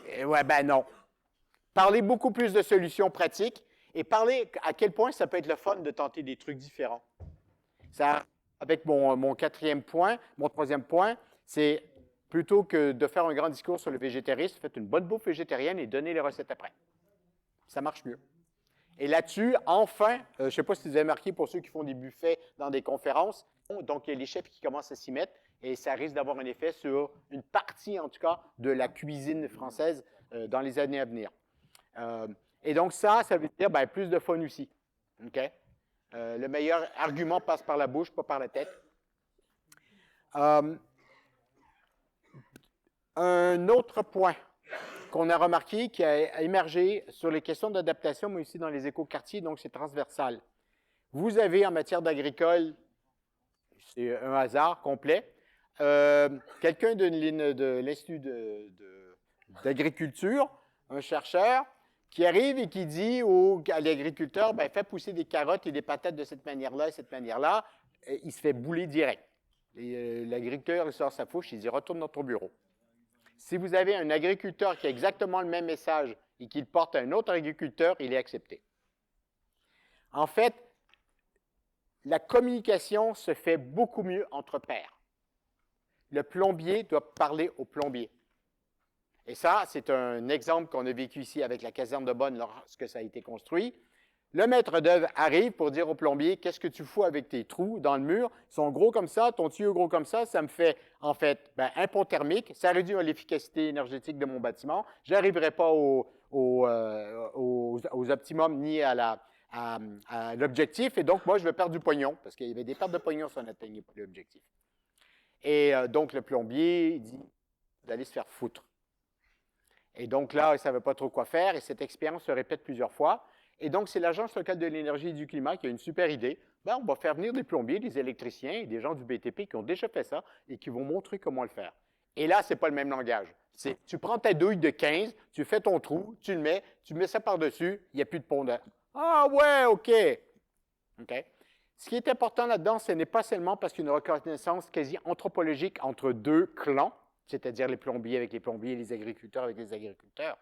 Et ouais, ben non. Parlez beaucoup plus de solutions pratiques et parlez à quel point ça peut être le fun de tenter des trucs différents. Ça, avec mon troisième point, c'est plutôt que de faire un grand discours sur le végétarisme, faites une bonne bouffe végétarienne et donnez les recettes après. Ça marche mieux. Et là-dessus, enfin, je ne sais pas si vous avez remarqué pour ceux qui font des buffets dans des conférences, donc il y a les chefs qui commencent à s'y mettre et ça risque d'avoir un effet sur une partie, en tout cas, de la cuisine française dans les années à venir. Et donc ça veut dire plus de fun aussi. Okay? Le meilleur argument passe par la bouche, pas par la tête. Un autre point qu'on a remarqué qui a émergé sur les questions d'adaptation, mais aussi dans les écoquartiers, donc c'est transversal. Vous avez en matière d'agricole, c'est un hasard complet, quelqu'un de l'Institut d'agriculture, un chercheur, qui arrive et qui dit à l'agriculteur, fais pousser des carottes et des patates de cette manière-là et cette manière-là, il se fait bouler direct. L'agriculteur, il sort sa fouche, il dit, retourne dans ton bureau. Si vous avez un agriculteur qui a exactement le même message et qu'il porte à un autre agriculteur, il est accepté. En fait, la communication se fait beaucoup mieux entre pairs. Le plombier doit parler au plombier. Et ça, c'est un exemple qu'on a vécu ici avec la caserne de Bonne lorsque ça a été construit. Le maître d'œuvre arrive pour dire au plombier, qu'est-ce que tu fous avec tes trous dans le mur? Ils sont gros comme ça, ton tuyau est gros comme ça me fait, en fait, un pont thermique, ça réduit l'efficacité énergétique de mon bâtiment, je n'arriverai pas aux optimums ni à l'objectif, et donc moi, je vais perdre du pognon, parce qu'il y avait des pertes de pognon si on n'atteignait pas l'objectif. Et donc, le plombier dit d'aller se faire foutre. Et donc là, il ne savait pas trop quoi faire, et cette expérience se répète plusieurs fois. Et donc, c'est l'Agence locale de l'énergie et du climat qui a une super idée. On va faire venir des plombiers, des électriciens et des gens du BTP qui ont déjà fait ça et qui vont montrer comment le faire. Et là, ce n'est pas le même langage. Tu prends ta douille de 15, tu fais ton trou, tu mets ça par-dessus, il n'y a plus de pont d'air. Ah ouais, OK. Ce qui est important là-dedans, ce n'est pas seulement parce qu'il y a une reconnaissance quasi anthropologique entre deux clans, c'est-à-dire les plombiers avec les plombiers, les agriculteurs avec les agriculteurs,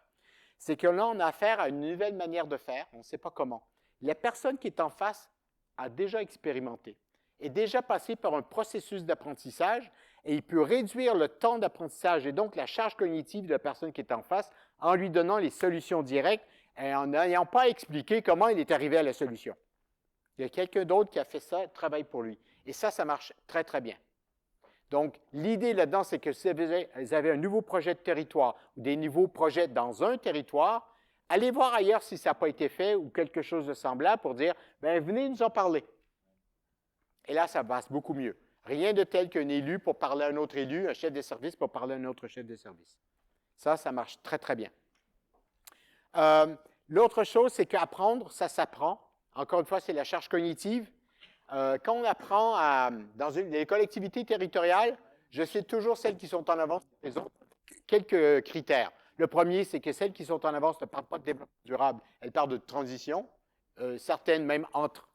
c'est que là, on a affaire à une nouvelle manière de faire, on ne sait pas comment. La personne qui est en face a déjà expérimenté, est déjà passé par un processus d'apprentissage et il peut réduire le temps d'apprentissage et donc la charge cognitive de la personne qui est en face en lui donnant les solutions directes et en n'ayant pas expliqué comment il est arrivé à la solution. Il y a quelqu'un d'autre qui a fait ça, travaille pour lui. Et ça marche très, très bien. Donc, l'idée là-dedans, c'est que si vous avez un nouveau projet de territoire ou des nouveaux projets dans un territoire, allez voir ailleurs si ça n'a pas été fait ou quelque chose de semblable pour dire, bien, venez nous en parler. Et là, ça passe beaucoup mieux. Rien de tel qu'un élu pour parler à un autre élu, un chef de service pour parler à un autre chef de service. Ça marche très, très bien. L'autre chose, c'est qu'apprendre, ça s'apprend. Encore une fois, c'est la charge cognitive. Quand on apprend dans les collectivités territoriales, je sais toujours celles qui sont en avance sur les autres. Quelques critères. Le premier, c'est que celles qui sont en avance ne parlent pas de développement durable, elles parlent de transition. Certaines, même entre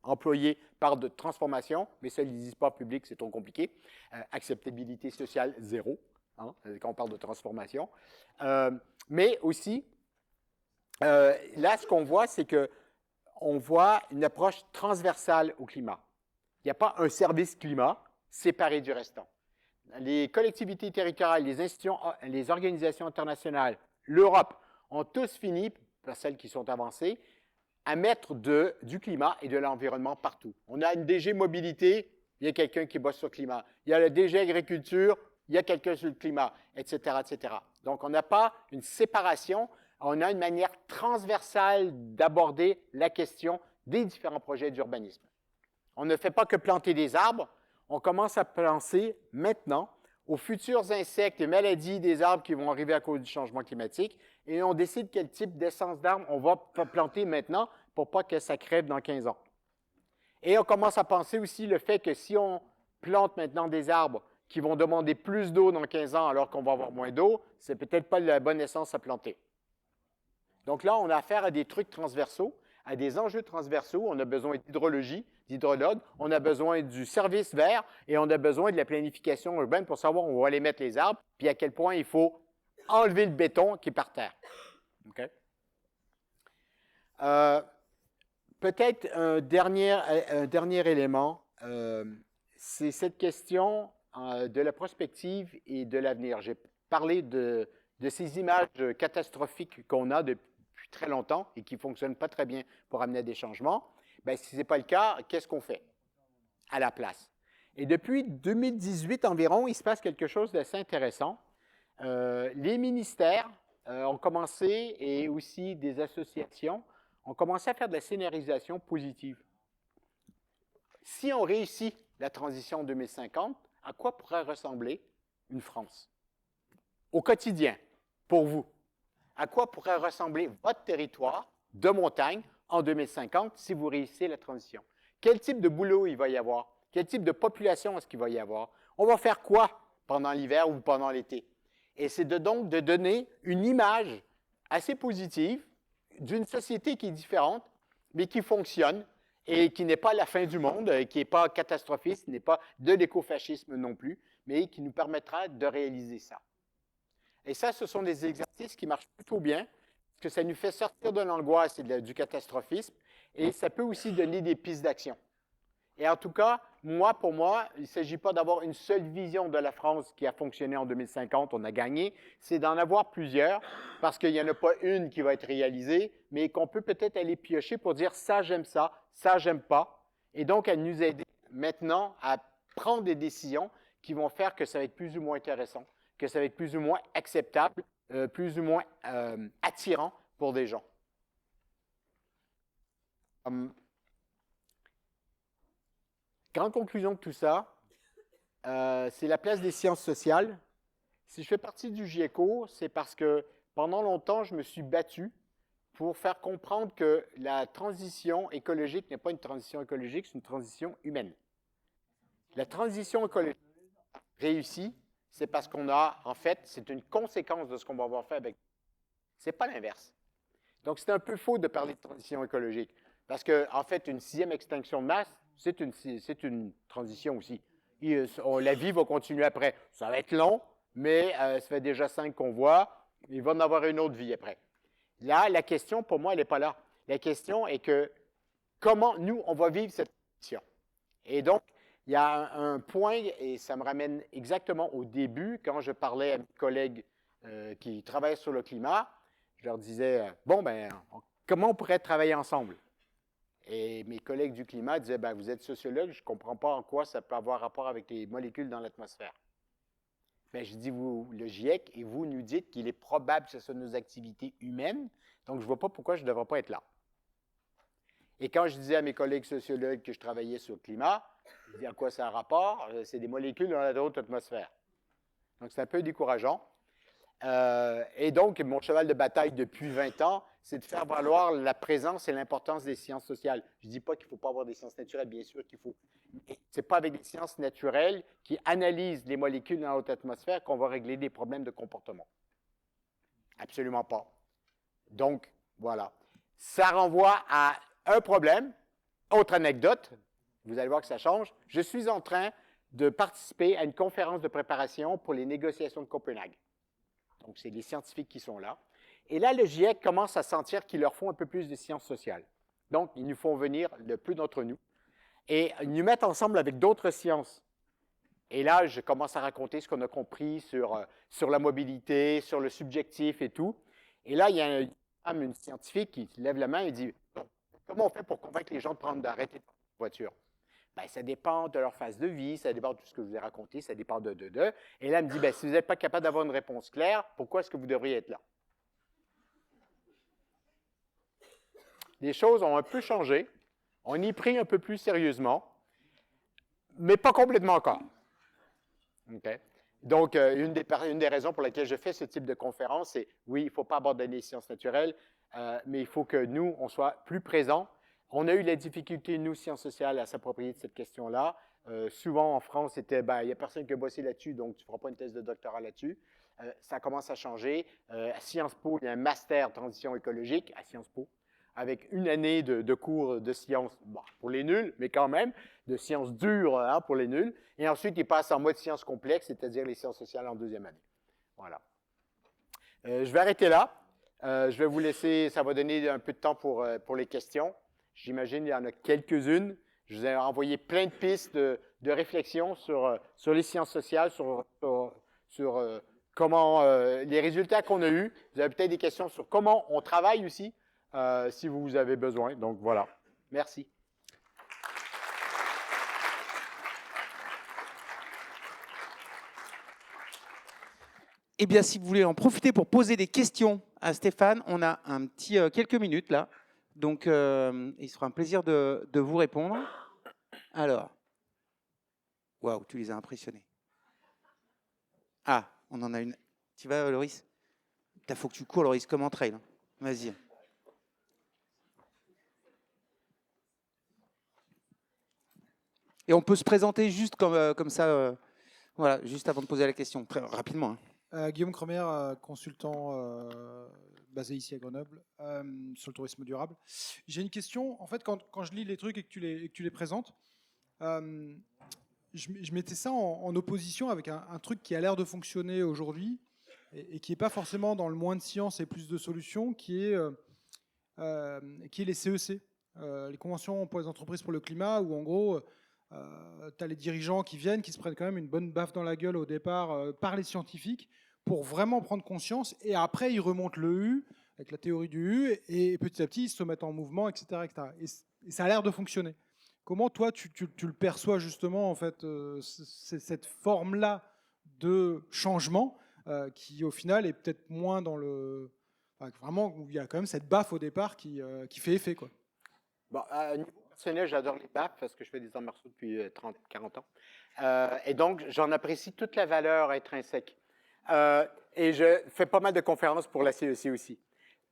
employés, parlent de transformation, mais ça, ils ne disent pas public, c'est trop compliqué. Acceptabilité sociale, 0, hein, quand on parle de transformation. Mais aussi, là, ce qu'on voit, c'est que on voit une approche transversale au climat. Il n'y a pas un service climat séparé du restant. Les collectivités territoriales, les institutions, les organisations internationales, l'Europe, ont tous fini, pour celles qui sont avancées, à mettre du climat et de l'environnement partout. On a une DG mobilité, il y a quelqu'un qui bosse sur le climat. Il y a le DG agriculture, il y a quelqu'un sur le climat, etc., etc. Donc, on n'a pas une séparation. On a une manière transversale d'aborder la question des différents projets d'urbanisme. On ne fait pas que planter des arbres, on commence à penser maintenant aux futurs insectes et maladies des arbres qui vont arriver à cause du changement climatique et on décide quel type d'essence d'arbre on va planter maintenant pour pas que ça crève dans 15 ans. Et on commence à penser aussi le fait que si on plante maintenant des arbres qui vont demander plus d'eau dans 15 ans alors qu'on va avoir moins d'eau, c'est peut-être pas la bonne essence à planter. Donc là, on a affaire à des trucs transversaux, à des enjeux transversaux. On a besoin d'hydrologie, d'hydrologue, on a besoin du service vert et on a besoin de la planification urbaine pour savoir où on va aller mettre les arbres, puis à quel point il faut enlever le béton qui est par terre. Okay? Peut-être un dernier élément, c'est cette question de la prospective et de l'avenir. J'ai parlé de ces images catastrophiques qu'on a depuis très longtemps et qui ne fonctionnent pas très bien pour amener à des changements. Bien, si ce n'est pas le cas, qu'est-ce qu'on fait à la place? Et depuis 2018 environ, il se passe quelque chose d'assez intéressant. Les ministères ont commencé, et aussi des associations, ont commencé à faire de la scénarisation positive. Si on réussit la transition 2050, à quoi pourrait ressembler une France? Au quotidien, pour vous. À quoi pourrait ressembler votre territoire de montagne en 2050 si vous réussissez la transition? Quel type de boulot il va y avoir? Quel type de population est-ce qu'il va y avoir? On va faire quoi pendant l'hiver ou pendant l'été? Et c'est donc de donner une image assez positive d'une société qui est différente, mais qui fonctionne et qui n'est pas la fin du monde, qui n'est pas catastrophiste, n'est pas de l'écofascisme non plus, mais qui nous permettra de réaliser ça. Et ça, ce sont des exercices qui marchent plutôt bien, parce que ça nous fait sortir de l'angoisse et du catastrophisme, et ça peut aussi donner des pistes d'action. Et en tout cas, pour moi, il ne s'agit pas d'avoir une seule vision de la France qui a fonctionné en 2050, on a gagné, c'est d'en avoir plusieurs, parce qu'il n'y en a pas une qui va être réalisée, mais qu'on peut peut-être aller piocher pour dire « ça, j'aime pas », et donc à nous aider maintenant à prendre des décisions qui vont faire que ça va être plus ou moins intéressant, que ça va être plus ou moins acceptable, plus ou moins attirant pour des gens. Grande conclusion de tout ça, c'est la place des sciences sociales. Si je fais partie du GIECO, c'est parce que pendant longtemps, je me suis battu pour faire comprendre que la transition écologique n'est pas une transition écologique, c'est une transition humaine. La transition écologique réussie, c'est parce qu'on a, en fait, c'est une conséquence de ce qu'on va avoir fait avec. C'est pas l'inverse. Donc, c'est un peu faux de parler de transition écologique. Parce que, en fait, une 6e extinction de masse, c'est une transition aussi. La vie va continuer après. Ça va être long, mais ça fait déjà 5 qu'on voit, il va en avoir une autre vie après. Là, la question, pour moi, elle n'est pas là. La question est que comment nous, on va vivre cette transition. Et donc, il y a un point, et ça me ramène exactement au début, quand je parlais à mes collègues qui travaillent sur le climat, je leur disais, bon, ben, comment on pourrait travailler ensemble? Et mes collègues du climat disaient, ben, vous êtes sociologue, je ne comprends pas en quoi ça peut avoir rapport avec les molécules dans l'atmosphère. Ben, je dis, vous, le GIEC, et vous nous dites qu'il est probable que ce soit nos activités humaines, donc je ne vois pas pourquoi je ne devrais pas être là. Et quand je disais à mes collègues sociologues que je travaillais sur le climat, je disais à quoi ça a rapport? C'est des molécules dans la haute atmosphère. Donc c'est un peu décourageant. Et donc, mon cheval de bataille depuis 20 ans, c'est de faire valoir la présence et l'importance des sciences sociales. Je ne dis pas qu'il ne faut pas avoir des sciences naturelles, bien sûr qu'il faut. Ce n'est pas avec des sciences naturelles qui analysent les molécules dans la haute atmosphère qu'on va régler des problèmes de comportement. Absolument pas. Donc, voilà. Ça renvoie à un problème. Autre anecdote, vous allez voir que ça change. Je suis en train de participer à une conférence de préparation pour les négociations de Copenhague. Donc, c'est les scientifiques qui sont là. Et là, le GIEC commence à sentir qu'il leur faut un peu plus de sciences sociales. Donc, ils nous font venir le plus d'entre nous et nous mettent ensemble avec d'autres sciences. Et là, je commence à raconter ce qu'on a compris sur la mobilité, sur le subjectif et tout. Et là, il y a une scientifique qui lève la main et dit « Comment on fait pour convaincre les gens d'arrêter de prendre une voiture? » Ben, ça dépend de leur phase de vie, ça dépend de tout ce que je vous ai raconté, ça dépend de. Et là, elle me dit, ben, si vous n'êtes pas capable d'avoir une réponse claire, pourquoi est-ce que vous devriez être là? Les choses ont un peu changé, on y pris un peu plus sérieusement, mais pas complètement encore. Okay? Donc, une des raisons pour lesquelles je fais ce type de conférence, c'est, oui, il ne faut pas abandonner les sciences naturelles, mais il faut que nous, on soit plus présents. On a eu la difficulté, nous, sciences sociales, à s'approprier de cette question-là. Souvent, en France, c'était, ben, il n'y a personne qui a bossé là-dessus, donc tu ne feras pas une thèse de doctorat là-dessus. Ça commence à changer. À Sciences Po, il y a un master transition écologique à Sciences Po, avec une année de cours de sciences, bon, pour les nuls, mais quand même, de sciences dures hein, pour les nuls. Et ensuite, ils passent en mode sciences complexes, c'est-à-dire les sciences sociales en deuxième année. Voilà. Je vais arrêter là. Je vais vous laisser, ça va donner un peu de temps pour les questions. J'imagine qu'il y en a quelques-unes. Je vous ai envoyé plein de pistes de réflexion sur les sciences sociales, sur comment les résultats qu'on a eus. Vous avez peut-être des questions sur comment on travaille aussi, si vous avez besoin. Donc voilà. Merci. Eh bien, si vous voulez en profiter pour poser des questions à Stéphane, on a un petit quelques minutes là. Donc, il sera un plaisir de vous répondre. Alors, waouh, tu les as impressionnés. Ah, on en a une. Tu vas, Loris? Il faut que tu cours, Loris, comme en trail. Hein. Vas-y. Et on peut se présenter juste comme ça, voilà, juste avant de poser la question, très rapidement. Hein. Guillaume Cremer, consultant basé ici à Grenoble, sur le tourisme durable. J'ai une question. En fait, quand je lis les trucs et que tu les présentes, je mettais ça en opposition avec un truc qui a l'air de fonctionner aujourd'hui et qui n'est pas forcément dans le moins de science et plus de solutions, qui est les CEC, les conventions pour les entreprises pour le climat, où en gros, tu as les dirigeants qui viennent, qui se prennent quand même une bonne baffe dans la gueule au départ par les scientifiques pour vraiment prendre conscience, et après ils remontent le U avec la théorie du U, et petit à petit ils se mettent en mouvement, etc. etc. Et ça a l'air de fonctionner. Comment toi tu le perçois justement en fait, cette forme-là de changement qui au final est peut-être moins dans le... Enfin, vraiment, il y a quand même cette baffe au départ qui fait effet, quoi. Bon, niveau personnel, j'adore les baffes parce que je fais des arts martiaux depuis 40 ans. Et donc, j'en apprécie toute la valeur intrinsèque. Et je fais pas mal de conférences pour la CEC aussi.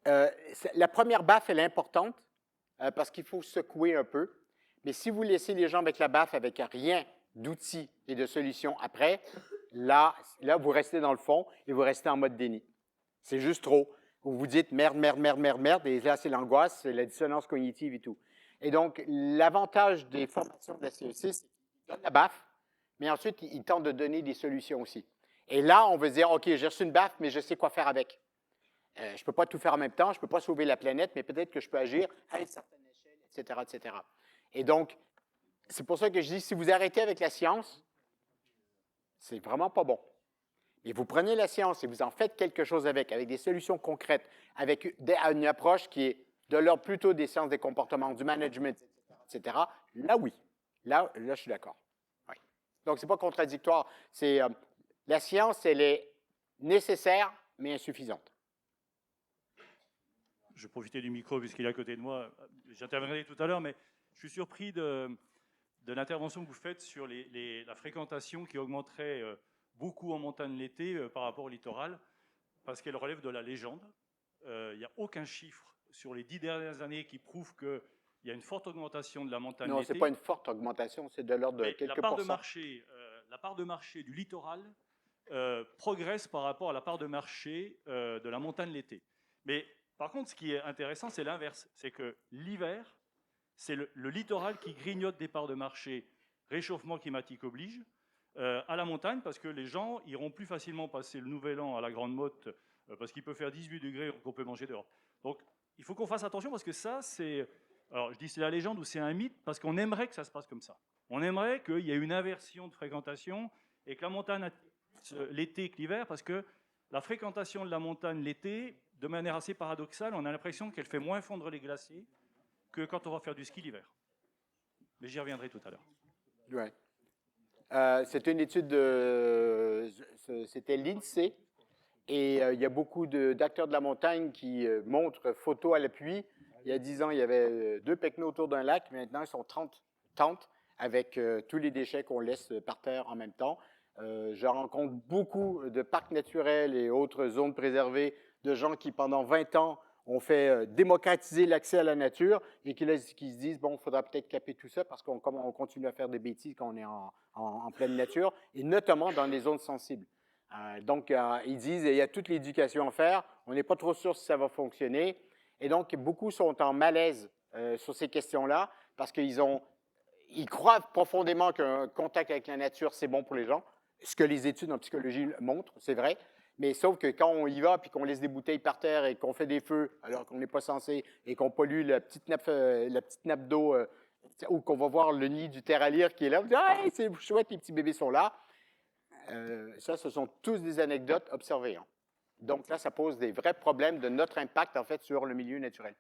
La première baffe, elle est importante parce qu'il faut secouer un peu. Mais si vous laissez les gens avec la baffe, avec rien d'outils et de solutions après, là, vous restez dans le fond et vous restez en mode déni. C'est juste trop. Vous vous dites merde, merde, merde, merde, merde, et là, c'est l'angoisse, c'est la dissonance cognitive et tout. Et donc, l'avantage des formations de la CEC, c'est qu'ils donnent la baffe, mais ensuite, ils tentent de donner des solutions aussi. Et là, on veut dire, OK, j'ai reçu une baffe, mais je sais quoi faire avec. Je ne peux pas tout faire en même temps, je ne peux pas sauver la planète, mais peut-être que je peux agir à une certaine échelle, etc., etc. Et donc, c'est pour ça que je dis, si vous arrêtez avec la science, c'est vraiment pas bon. Et vous prenez la science et vous en faites quelque chose avec des solutions concrètes, avec une approche qui est de l'ordre plutôt des sciences des comportements, du management, etc. Là, oui. Là je suis d'accord. Oui. Donc, ce n'est pas contradictoire. La science, elle est nécessaire, mais insuffisante. Je profitais du micro puisqu'il est à côté de moi. J'interviendrai tout à l'heure, mais je suis surpris de l'intervention que vous faites sur la fréquentation qui augmenterait beaucoup en montagne l'été par rapport au littoral, parce qu'elle relève de la légende. Il n'y a aucun chiffre sur les 10 dernières années qui prouve qu'il y a une forte augmentation de la montagne l'été. Non, ce n'est pas une forte augmentation, c'est de l'ordre de quelques pourcents. La part de marché du littoral progresse par rapport à la part de marché de la montagne l'été. Mais par contre, ce qui est intéressant, c'est l'inverse. C'est que l'hiver, c'est le littoral qui grignote des parts de marché, réchauffement climatique oblige, à la montagne, parce que les gens iront plus facilement passer le nouvel an à la Grande Motte, parce qu'il peut faire 18 degrés qu'on peut manger dehors. Donc, il faut qu'on fasse attention, parce que ça, c'est... Alors, je dis c'est la légende ou c'est un mythe, parce qu'on aimerait que ça se passe comme ça. On aimerait qu'il y ait une inversion de fréquentation, et que la montagne l'été que l'hiver, parce que la fréquentation de la montagne l'été, de manière assez paradoxale, on a l'impression qu'elle fait moins fondre les glaciers que quand on va faire du ski l'hiver. Mais j'y reviendrai tout à l'heure. Ouais. C'était une étude c'était l'INSEE, et il y a beaucoup d'acteurs de la montagne qui montrent photos à l'appui. Il y a 10 ans, il y avait 2 pecnos autour d'un lac, maintenant ils sont 30 tentes avec tous les déchets qu'on laisse par terre en même temps. Je rencontre beaucoup de parcs naturels et autres zones préservées de gens qui, pendant 20 ans, ont fait démocratiser l'accès à la nature et qui se disent, bon, il faudra peut-être caper tout ça parce qu'on continue à faire des bêtises quand on est en pleine nature, et notamment dans les zones sensibles. Donc, ils disent, il y a toute l'éducation à faire, on n'est pas trop sûr si ça va fonctionner. Et donc, beaucoup sont en malaise sur ces questions-là parce qu'ils croient profondément qu'un contact avec la nature, c'est bon pour les gens. Ce que les études en psychologie montrent, c'est vrai. Mais sauf que quand on y va et qu'on laisse des bouteilles par terre et qu'on fait des feux alors qu'on n'est pas censé et qu'on pollue la petite nappe d'eau ou qu'on va voir le nid du terralire qui est là, on dit « Ah, c'est chouette, les petits bébés sont là ». Ça, ce sont tous des anecdotes observées. Hein. Donc là, ça pose des vrais problèmes de notre impact, en fait, sur le milieu naturel.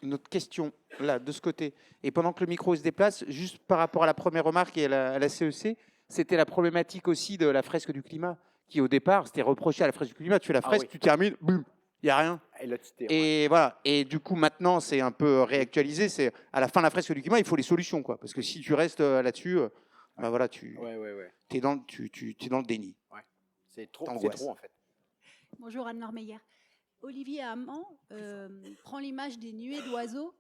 Une autre question, là, de ce côté. Et pendant que le micro se déplace, juste par rapport à la première remarque et à la CEC, c'était la problématique aussi de la fresque du climat, qui au départ, c'était reproché à la fresque du climat. Tu fais la fresque, tu termines, boum, il n'y a rien. Et là, et voilà. Et du coup, maintenant, c'est un peu réactualisé. C'est à la fin de la fresque du climat, il faut les solutions, quoi. Parce que si tu restes là-dessus, bah voilà, es dans le déni. Ouais. C'est trop, en fait. Bonjour Anne-Laure Meyer. Olivier Hamon prend l'image des nuées d'oiseaux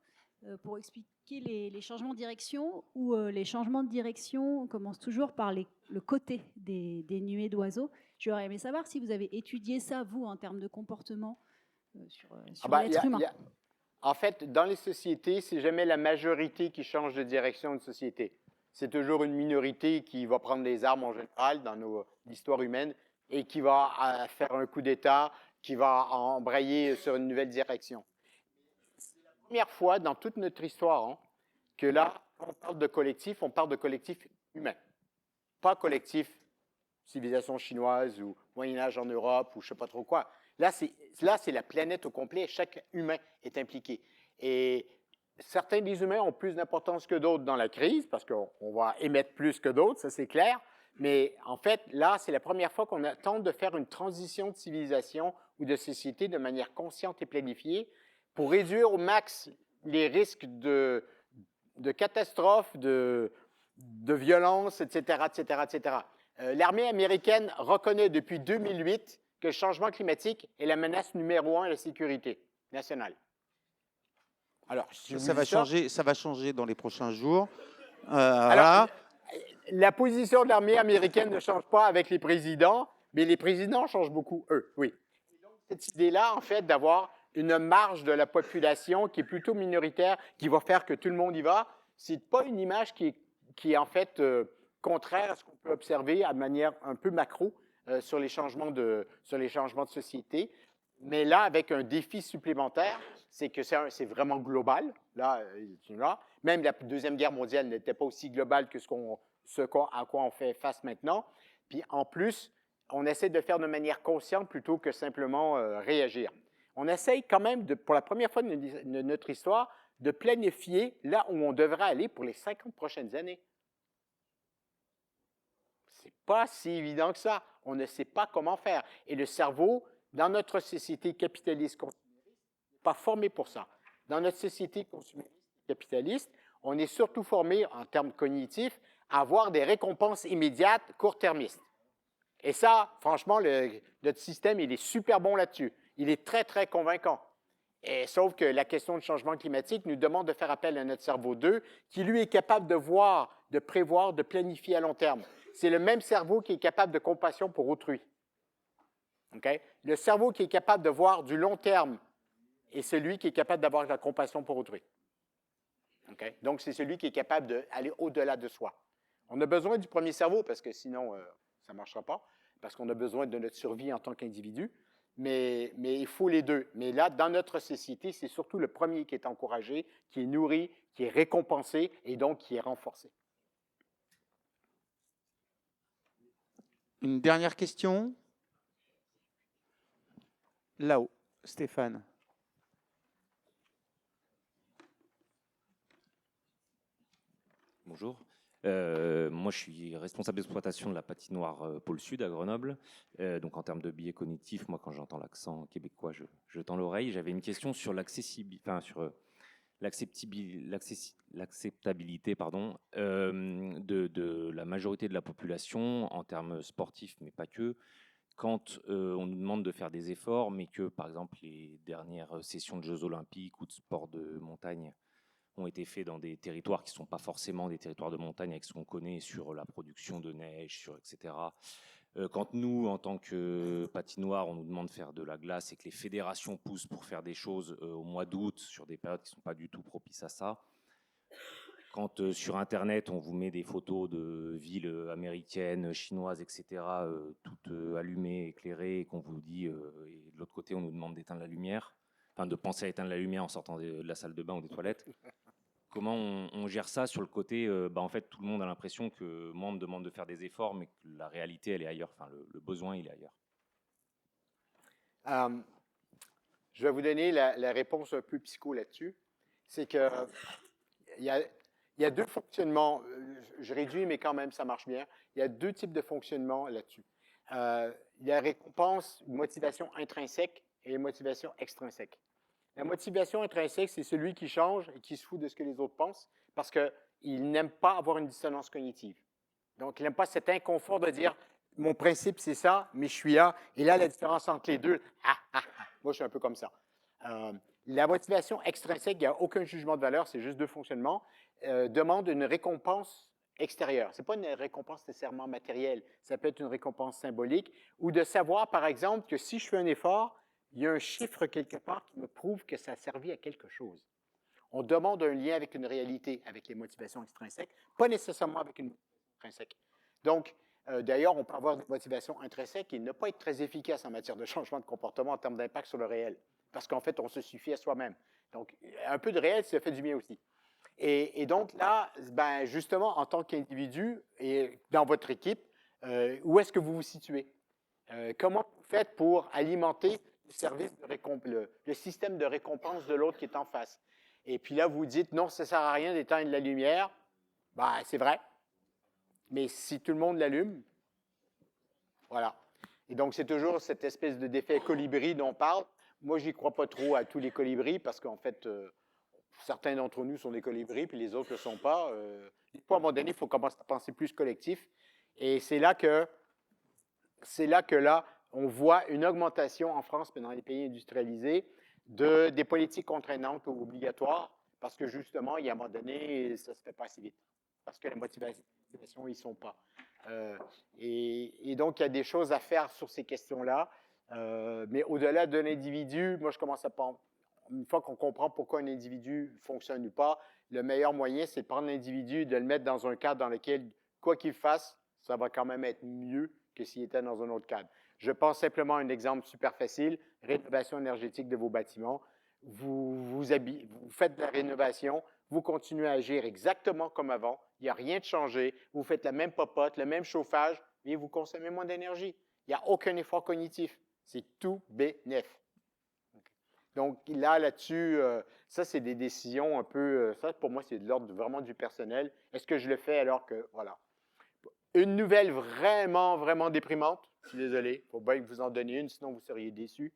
pour expliquer les changements de direction, où les changements de direction commencent toujours par le côté des nuées d'oiseaux. J'aurais aimé savoir si vous avez étudié ça, vous, en termes de comportement sur l'être humain. En fait, dans les sociétés, c'est jamais la majorité qui change de direction de société. C'est toujours une minorité qui va prendre les armes en général dans l'histoire humaine et qui va faire un coup d'État, qui va embrayer sur une nouvelle direction. C'est la première fois dans toute notre histoire que là, quand on parle de collectif humain. Pas collectif civilisation chinoise ou Moyen-Âge en Europe ou je ne sais pas trop quoi. Là, c'est la planète au complet. Chaque humain est impliqué. Et certains des humains ont plus d'importance que d'autres dans la crise parce qu'on va émettre plus que d'autres, ça c'est clair. Mais en fait, là, c'est la première fois qu'on tente de faire une transition de civilisation ou de société de manière consciente et planifiée pour réduire au max les risques de catastrophes, de violence, etc., etc., etc. L'armée américaine reconnaît depuis 2008 que le changement climatique est la menace numéro 1 à la sécurité nationale. Alors, ça va changer dans les prochains jours. Alors, la position de l'armée américaine ne change pas avec les présidents, mais les présidents changent beaucoup, eux, oui. Et donc, cette idée-là, en fait, d'avoir une marge de la population qui est plutôt minoritaire, qui va faire que tout le monde y va, c'est pas une image qui est en fait contraire à ce qu'on peut observer de manière un peu macro sur les changements de société. Mais là, avec un défi supplémentaire, c'est que c'est vraiment global. Là, même la Deuxième Guerre mondiale n'était pas aussi globale que à quoi on fait face maintenant. Puis en plus, on essaie de faire de manière consciente plutôt que simplement réagir. On essaye quand même, pour la première fois de notre histoire, de planifier là où on devrait aller pour les 50 prochaines années. C'est pas si évident que ça. On ne sait pas comment faire. Et le cerveau, dans notre société capitaliste consumériste, n'est pas formé pour ça. Dans notre société consumériste capitaliste, on est surtout formé, en termes cognitifs, à avoir des récompenses immédiates, court-termistes. Et ça, franchement, notre système, il est super bon là-dessus. Il est très, très convaincant. Et, sauf que la question du changement climatique nous demande de faire appel à notre cerveau 2, qui lui est capable de voir, de prévoir, de planifier à long terme. C'est le même cerveau qui est capable de compassion pour autrui. Okay? Le cerveau qui est capable de voir du long terme est celui qui est capable d'avoir de la compassion pour autrui. Okay? Donc, c'est celui qui est capable d'aller au-delà de soi. On a besoin du premier cerveau parce que sinon, ça ne marchera pas, parce qu'on a besoin de notre survie en tant qu'individu, mais il faut les deux. Mais là, dans notre société, c'est surtout le premier qui est encouragé, qui est nourri, qui est récompensé et donc qui est renforcé. Une dernière question. Là-haut, Stéphane. Bonjour. Moi, je suis responsable d'exploitation de la patinoire Pôle Sud à Grenoble. Donc, en termes de biais cognitifs, moi, quand j'entends l'accent québécois, je tends l'oreille. J'avais une question sur l'acceptabilité de la majorité de la population en termes sportifs, mais pas que. Quand on nous demande de faire des efforts, mais que, par exemple, les dernières sessions de Jeux Olympiques ou de sport de montagne ont été faits dans des territoires qui ne sont pas forcément des territoires de montagne avec ce qu'on connaît sur la production de neige, etc. Quand nous, en tant que patinoire, on nous demande de faire de la glace et que les fédérations poussent pour faire des choses au mois d'août sur des périodes qui ne sont pas du tout propices à ça, quand sur Internet, on vous met des photos de villes américaines, chinoises, etc., toutes allumées, éclairées, et qu'on vous dit, et de l'autre côté, on nous demande d'éteindre la lumière, enfin de penser à éteindre la lumière en sortant de la salle de bain ou des toilettes. Comment on gère ça sur le côté, en fait, tout le monde a l'impression que moi, on me demande de faire des efforts, mais que la réalité, elle est ailleurs, enfin, le besoin, il est ailleurs. Je vais vous donner la réponse un peu psycho là-dessus. C'est que il y a deux fonctionnements, je réduis, mais quand même, ça marche bien. Il y a deux types de fonctionnement là-dessus. Il y a récompense, motivation intrinsèque et motivation extrinsèque. La motivation intrinsèque, c'est celui qui change et qui se fout de ce que les autres pensent parce qu'il n'aime pas avoir une dissonance cognitive. Donc, il n'aime pas cet inconfort de dire « mon principe, c'est ça, mais je suis là. » Et là, la différence entre les deux, moi, je suis un peu comme ça. La motivation extrinsèque, il n'y a aucun jugement de valeur, c'est juste deux fonctionnements, demande une récompense extérieure. Ce n'est pas une récompense nécessairement matérielle, ça peut être une récompense symbolique, ou de savoir, par exemple, que si je fais un effort, il y a un chiffre quelque part qui me prouve que ça a servi à quelque chose. On demande un lien avec une réalité, avec les motivations extrinsèques, pas nécessairement avec une motivation intrinsèque. Donc, d'ailleurs, on peut avoir des motivations intrinsèques et ne pas être très efficace en matière de changement de comportement en termes d'impact sur le réel, parce qu'en fait, on se suffit à soi-même. Donc, un peu de réel, ça fait du bien aussi. Et donc là, justement, en tant qu'individu et dans votre équipe, où est-ce que vous vous situez? Comment vous faites pour alimenter le système de récompense de l'autre qui est en face? Et puis là, vous dites, non, ça ne sert à rien d'éteindre la lumière. C'est vrai. Mais si tout le monde l'allume, voilà. Et donc, c'est toujours cette espèce d'effet colibri dont on parle. Moi, je n'y crois pas trop à tous les colibris parce qu'en fait, certains d'entre nous sont des colibris, puis les autres ne le sont pas. À un moment donné, il faut commencer à penser plus collectif. Et c'est là que on voit une augmentation en France, mais dans les pays industrialisés, des politiques contraignantes ou obligatoires, parce que justement, il y a un moment donné, ça ne se fait pas assez vite, parce que la motivation, ils ne sont pas. Et donc, il y a des choses à faire sur ces questions-là, mais au-delà d'un individu, moi, je commence à penser, une fois qu'on comprend pourquoi un individu fonctionne ou pas, le meilleur moyen, c'est de prendre l'individu et de le mettre dans un cadre dans lequel quoi qu'il fasse, ça va quand même être mieux que s'il était dans un autre cadre. Je pense simplement à un exemple super facile, rénovation énergétique de vos bâtiments. Vous faites de la rénovation, vous continuez à agir exactement comme avant, il n'y a rien de changé, vous faites la même popote, le même chauffage, mais vous consommez moins d'énergie. Il n'y a aucun effort cognitif. C'est tout bénef. Donc là-dessus, ça, c'est des décisions un peu, ça pour moi, c'est de l'ordre vraiment du personnel. Est-ce que je le fais alors que, voilà. Une nouvelle vraiment, vraiment déprimante, je suis désolé, il faut bien que vous en donniez une, sinon vous seriez déçus.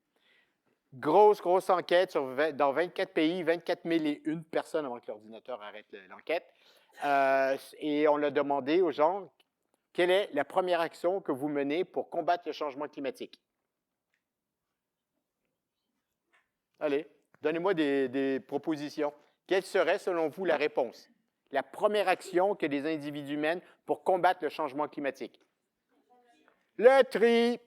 Grosse enquête dans 24 pays, 24 001 personnes avant que l'ordinateur arrête l'enquête. Et on a demandé aux gens, quelle est la première action que vous menez pour combattre le changement climatique? Allez, donnez-moi des propositions. Quelle serait, selon vous, la réponse? La première action que les individus mènent pour combattre le changement climatique? Le tri.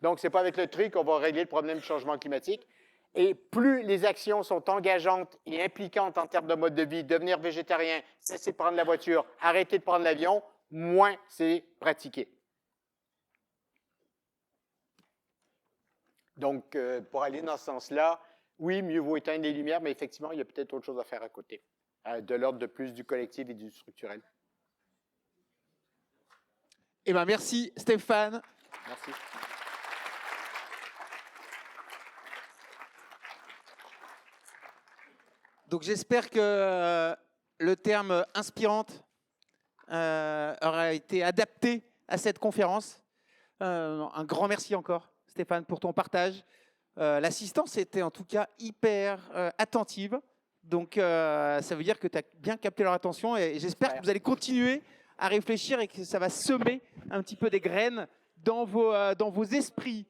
Donc, ce n'est pas avec le tri qu'on va régler le problème du changement climatique. Et plus les actions sont engageantes et impliquantes en termes de mode de vie, devenir végétarien, cesser de prendre la voiture, arrêter de prendre l'avion, moins c'est pratiqué. Donc, pour aller dans ce sens-là, oui, mieux vaut éteindre les lumières, mais effectivement, il y a peut-être autre chose à faire à côté, de l'ordre de plus du collectif et du structurel. Eh bien, merci Stéphane. Merci. Donc j'espère que le terme inspirante aura été adapté à cette conférence. Un grand merci encore, Stéphane, pour ton partage. L'assistance était en tout cas hyper attentive. Donc ça veut dire que tu as bien capté leur attention et j'espère que vous allez continuer à réfléchir et que ça va semer un petit peu des graines dans vos esprits